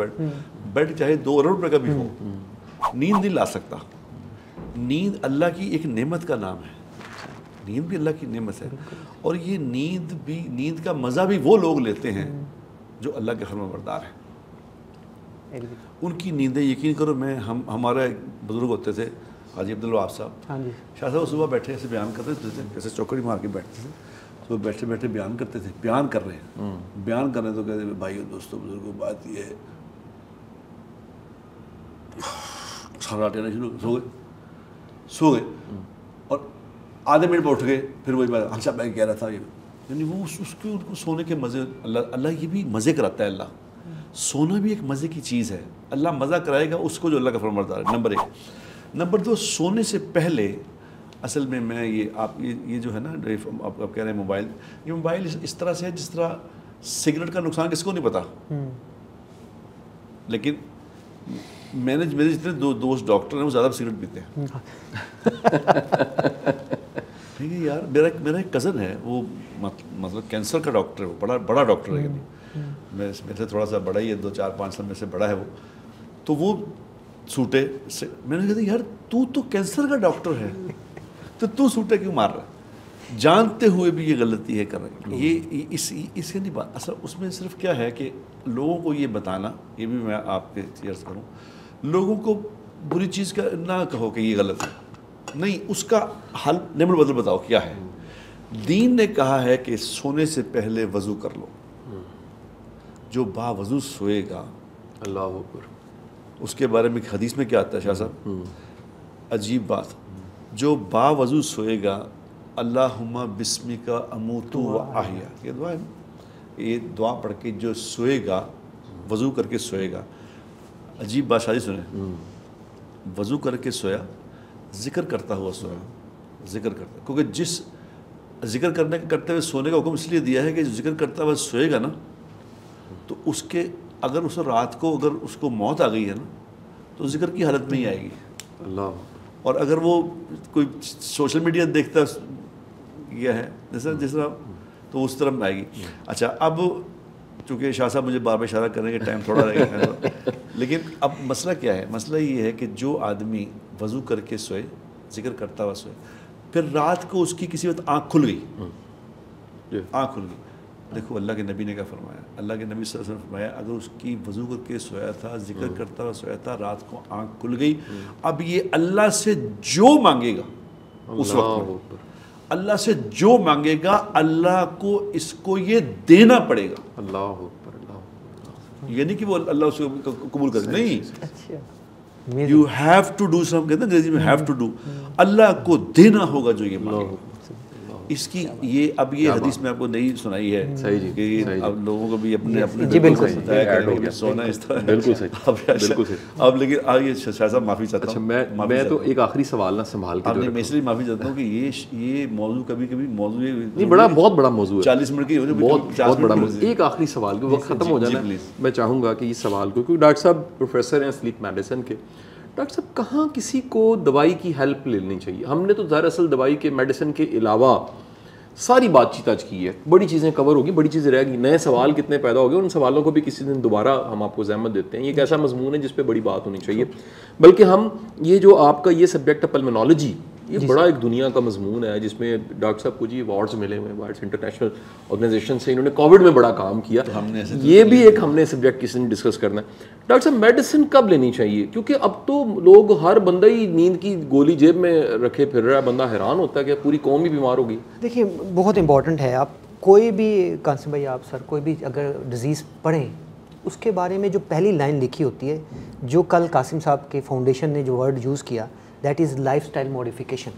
بیڈ چاہے 2 ارب روپے کا بھی ہو, نیند نہیں لا سکتا. نیند اللہ کی ایک نعمت کا نام ہے, نیند بھی اللہ کی نعمت ہے. اور یہ نیند کا مزہ بھی وہ لوگ لیتے ہیں جو اللہ کے فرما بردار ہیں. ان کی نیندیں یقین کرو, ہمارا ایک بزرگ ہوتے تھے حاجی عبدالوہاب صاحب, شاہ صاحب صبح بیٹھے ایسے بیان کرتے تھے, جیسے چوکڑی مار کے بیٹھتے تھے, تو بیٹھے بیٹھے بیان کرتے تھے. بیان کر رہے ہیں تو کہتے ہیں بھائیو دوستوں بزرگوں, بات یہ ہے, سارا ٹینا شروع, سو گئے اور آدھے منٹ میں اٹھ گئے, پھر وہی بات اچھا میں کہہ رہا تھا, یعنی وہ اس کے ان کو سونے کے مزے, اللہ یہ بھی مزے کراتا ہے. اللہ سونا بھی ایک مزے کی چیز ہے, اللہ مزہ کرائے گا اس کو جو اللہ کا فرمانبردار ہے. نمبر 1. نمبر 2, سونے سے پہلے اصل میں یہ جو ہے نا, آپ کہہ رہے ہیں موبائل, یہ موبائل اس طرح سے ہے جس طرح سگریٹ کا نقصان کس کو نہیں پتا, لیکن میرے جتنے دوست ڈاکٹر ہیں وہ زیادہ سگریٹ پیتے ہیں. ٹھیک ہے یار, میرا ایک کزن ہے, وہ مطلب کینسر کا ڈاکٹر ہے, وہ بڑا ڈاکٹر ہے, میرے سے تھوڑا سا بڑا ہی ہے, 2-4-5 سال میں سے بڑا ہے وہ. تو وہ سوٹے, میں نے کہا یار تو کینسر کا ڈاکٹر ہے, تو سوٹے کیوں مار رہا ہے, جانتے ہوئے بھی یہ غلطی ہے کر رہے ہیں. یہ اس سے نہیں بات, اصل اس میں صرف کیا ہے کہ لوگوں کو یہ بتانا, یہ بھی میں آپ کے عرض کروں, لوگوں کو بری چیز کا نہ کہو کہ یہ غلط ہے, نہیں, اس کا حل نعم البدل بتاؤ کیا ہے. دین نے کہا ہے کہ سونے سے پہلے وضو کر لو, جو با وضو سوئے گا, اللہ اکبر, اس کے بارے میں حدیث میں کیا آتا ہے شاہ صاحب, عجیب بات, جو با وضو سوئے گا اللہم بسمک اموت و احیا, یہ دعا ہے, یہ دعا پڑھ کے جو سوئے گا, وضو کر کے سوئے گا, عجیب بات شادی سنیں, وضو کر کے سویا, ذکر کرتا ہوا سویا, ذکر کرتا, کیونکہ جس ذکر کرتے ہوئے سونے کا حکم اس لیے دیا ہے کہ جو ذکر کرتا ہوا سوئے گا نا, تو اس کے اگر اس رات کو اگر اس کو موت آ گئی ہے نا, تو ذکر کی حالت میں ہی آئے گی. اللہ. اور اگر وہ کوئی سوشل میڈیا دیکھتا یہ ہے جس طرح تو اس طرح میں آئے گی. اچھا, اب چونکہ شاہ صاحب مجھے بار بار اشارہ کرنے کے ٹائم تھوڑا رہے گا, لیکن اب مسئلہ کیا ہے؟ مسئلہ یہ ہے کہ جو آدمی وضو کر کے سوئے, ذکر کرتا ہوا سوئے, پھر رات کو اس کی کسی وقت آنکھ کھل گئی, آنکھ کھل گئی, دیکھو اللہ کے نبی نے کیا فرمایا, اللہ کے نبی صلی اللہ علیہ وسلم فرمایا اگر اس کی وضو کر کے سویا تھا, ذکر کرتا ہوا سویا تھا, رات کو آنکھ کھل گئی, اب یہ اللہ سے جو مانگے گا اس وقت, اللہ سے جو مانگے گا اللہ کو اس کو یہ دینا پڑے گا. اللہ اکبر, اللہ. یعنی کہ وہ اللہ اس کو قبول کرے, نہیں, you have to do some, کہتے ہیں انگریزی میں ہیو ٹو ڈو, اللہ کو دینا ہوگا جو یہ مانگے. اس کی یہ اب یہ حدیث میں آپ کو نہیں سنائی ہے کہ اب لوگوں کو بھی اپنے اپنے بتایا کریں کہ سونا اس طرح. بالکل صحیح, بالکل صحیح. اب لیکن یہ شاہ صاحب معافی چاہتا ہوں. میں تو ایک آخری سوال نہ سنبھال کے, میں اس لیے معافی چاہتا ہوں کہ یہ موضوع کبھی کبھی موضوع نہیں, بہت بڑا موضوع ہے, 40 منٹ کی بہت بڑا موضوع. ایک آخری سوال کو وقت ختم ہو جانا ہے, میں چاہوں گا کہ اس سوال کو, کیونکہ ڈاکٹر صاحب پروفیسر ہیں سلیپ میڈیسن کے, ڈاکٹر صاحب کہاں کسی کو دوائی کی ہیلپ لینی چاہیے؟ ہم نے تو دراصل دوائی کے میڈیسن کے علاوہ ساری بات چیت آج کی ہے, بڑی چیزیں کور ہوگی, بڑی چیزیں رہ گی, نئے سوال کتنے پیدا ہو گئے, ان سوالوں کو بھی کسی دن دوبارہ ہم آپ کو زحمت دیتے ہیں. یہ ایک ایسا مضمون ہے جس پہ بڑی بات ہونی چاہیے, بلکہ ہم یہ جو آپ کا یہ سبجیکٹ ہے پلمنالوجی, یہ بڑا ایک دنیا کا مضمون ہے جس میں ڈاکٹر صاحب کو جی ایوارڈز ملے ہوئے ہیں ایوارڈز انٹرنیشنل آرگنائزیشن سے, انہوں نے کووڈ میں بڑا کام کیا. یہ بھی ایک ہم نے سبجیکٹ کسی نے ڈسکس کرنا ہے. ڈاکٹر صاحب میڈیسن کب لینی چاہیے؟ کیونکہ اب تو لوگ, ہر بندہ ہی نیند کی گولی جیب میں رکھے پھر رہا ہے, بندہ حیران ہوتا ہے کہ پوری قوم ہی بیمار ہوگی. دیکھیے بہت امپورٹنٹ ہے, آپ کوئی بھی قاسم بھائی, آپ سر کوئی بھی اگر ڈیزیز پڑھیں, اس کے بارے میں جو پہلی لائن لکھی ہوتی ہے, جو کل قاسم صاحب کے فاؤنڈیشن نے جو ورڈ یوز کیا, that is life style modification.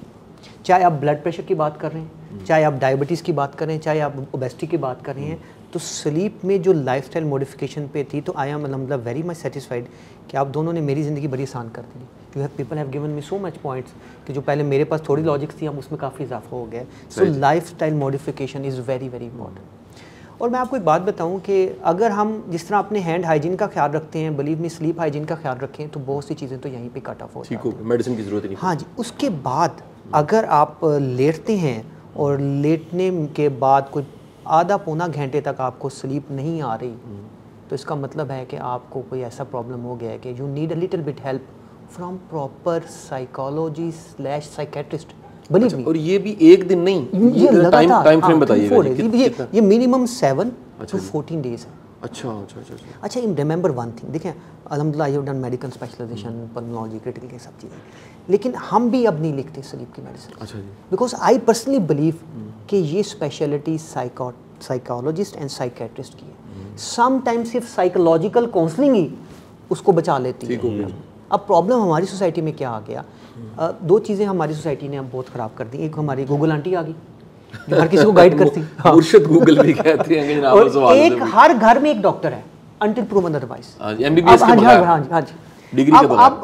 چاہے آپ بلڈ پریشر کی بات کر رہے ہیں, چاہے آپ ڈائبٹیز کی بات کر رہے ہیں, چاہے آپ اوبیسٹی کی بات کر رہے ہیں, تو سلیپ میں جو لائف اسٹائل موڈیفیکیشن پہ تھی, تو آئی ایم الحمد للہ ویری مچ سیٹسفائڈ کہ آپ دونوں نے میری زندگی بڑی آسان کر دی. You have people have given me so much points کہ جو پہلے میرے پاس تھوڑی لاجکس تھی, اب اس میں کافی اضافہ ہو گیا. So life style modification is very very important. اور میں آپ کو ایک بات بتاؤں کہ اگر ہم جس طرح اپنے ہینڈ ہائیجین کا خیال رکھتے ہیں, بلیو می سلیپ ہائیجین کا خیال رکھیں, تو بہت سی چیزیں تو یہیں پہ کٹ آف ہو جاتی ہیں, میڈیسن کی ضرورت نہیں. ہاں جی. اس کے بعد اگر آپ لیٹتے ہیں اور لیٹنے کے بعد کوئی آدھا پونا گھنٹے تک آپ کو سلیپ نہیں آ رہی, تو اس کا مطلب ہے کہ آپ کو کوئی ایسا پرابلم ہو گیا ہے کہ you need a little bit help from proper psychology / psychiatrist. Believe me. اور یہ بھی ایک دن نہیں, یہ ٹائم فریم بتائیے گا. یہ منیمم 7 to 14 days ہے. اچھا اچھا اچھا اچھا. ریممبر ون تھنگ, دیکھیں الحمدللہ I have done medical specialization, pulmonology, critical, یہ سب چیزیں, لیکن ہم بھی اب نہیں لکھتے سلیپ کی میڈیسن. اچھا جی. بیکاز آئی پرسنلی بلیو کہ یہ اسپیشلٹی سائیکالوجسٹ اینڈ سائیکیٹرسٹ کی ہے. سم ٹائم صرف سائیکولوجیکل کاؤنسلنگ ہی اس کو بچا لیتی ہے. اب پرابلم ہماری سوسائٹی میں کیا آ گیا, 2 چیزیں ہماری سوسائٹی نے اب بہت خراب کر دی. ایک ہماری گوگل آنٹی آ گئی جو ہر کسی کو گائیڈ کرتی, مرشد گوگل بھی کہتے ہیں, اور ایک ہر گھر میں ایک ڈاکٹر ہے until proven otherwise. M B B S کے بغیر. ہاں جی.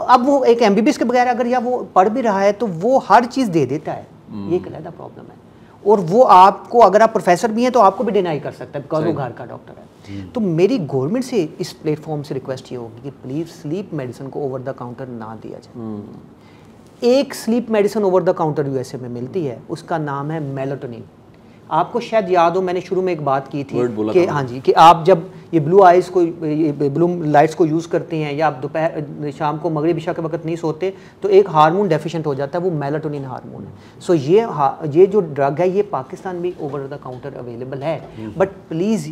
اب وہ ایک ایم بی بی ایس کے بغیر اگر یا وہ پڑھ بھی رہا ہے تو وہ ہر چیز دے دیتا ہے. یہ ایک علیحدہ پرابلم ہے. اور وہ آپ کو, اگر آپ پروفیسر بھی ہیں تو آپ کو بھی ڈینائی کر سکتا ہے بیکاز وہ گھر کا ڈاکٹر ہے. تو میری گورنمنٹ سے اس پلیٹ فارم سے ریکویسٹ یہ ہوگی کہ پلیز سلیپ میڈیسن کو اوور دا کاؤنٹر نہ دیا جائے. ایک slip medicine over the counter U S A میں ملتی ہے, اس کا نام ہے میلاٹونین. آپ کو شاید یاد ہو, میں نے شروع میں ایک بات کی تھی کہ ہاں جی, کہ آپ جب یہ بلو آئیز کو, بلو لائٹس کو یوز کرتے ہیں, یا آپ دوپہر شام کو مغرب عشاء کے وقت نہیں سوتے, تو ایک ہارمون ڈیفیشینٹ ہو جاتا ہے, وہ میلاٹونین ہارمون ہے. سو یہ جو ڈرگ ہے یہ پاکستان بھی اوور دا کاؤنٹر اویلیبل ہے. بٹ پلیز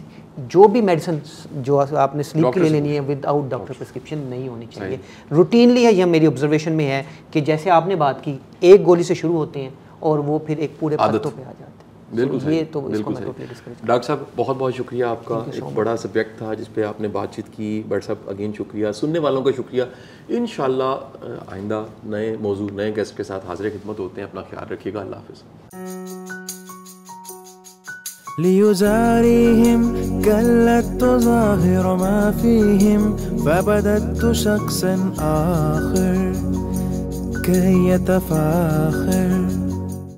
جو بھی میڈیسن جو آپ نے سلیپ کے لیے لینی ہے ود آؤٹ ڈاکٹر پرسکرپشن نہیں ہونی چاہیے. روٹینلی ہے, یہ میری آبزرویشن میں ہے کہ جیسے آپ نے بات کی, ایک گولی سے شروع ہوتے ہیں اور وہ پھر ایک پورے پتوں پہ آ جاتے ہیں. یہ تو اس کو میں ٹوٹلی ڈسکریج. ڈاکٹر صاحب بہت بہت شکریہ آپ کا. ایک بڑا سبجیکٹ تھا جس پہ آپ نے بات چیت کی. ڈاکٹر صاحب اگین شکریہ. سننے والوں کا شکریہ. انشاءاللہ آئندہ نئے موضوع نئے گیسٹ کے ساتھ حاضر خدمت ہوتے ہیں. اپنا خیال رکھیے گا. اللہ حافظ. ليزاريهم كلت تظاهر ما فيهم فبدت شخصا آخر كي يتفاخر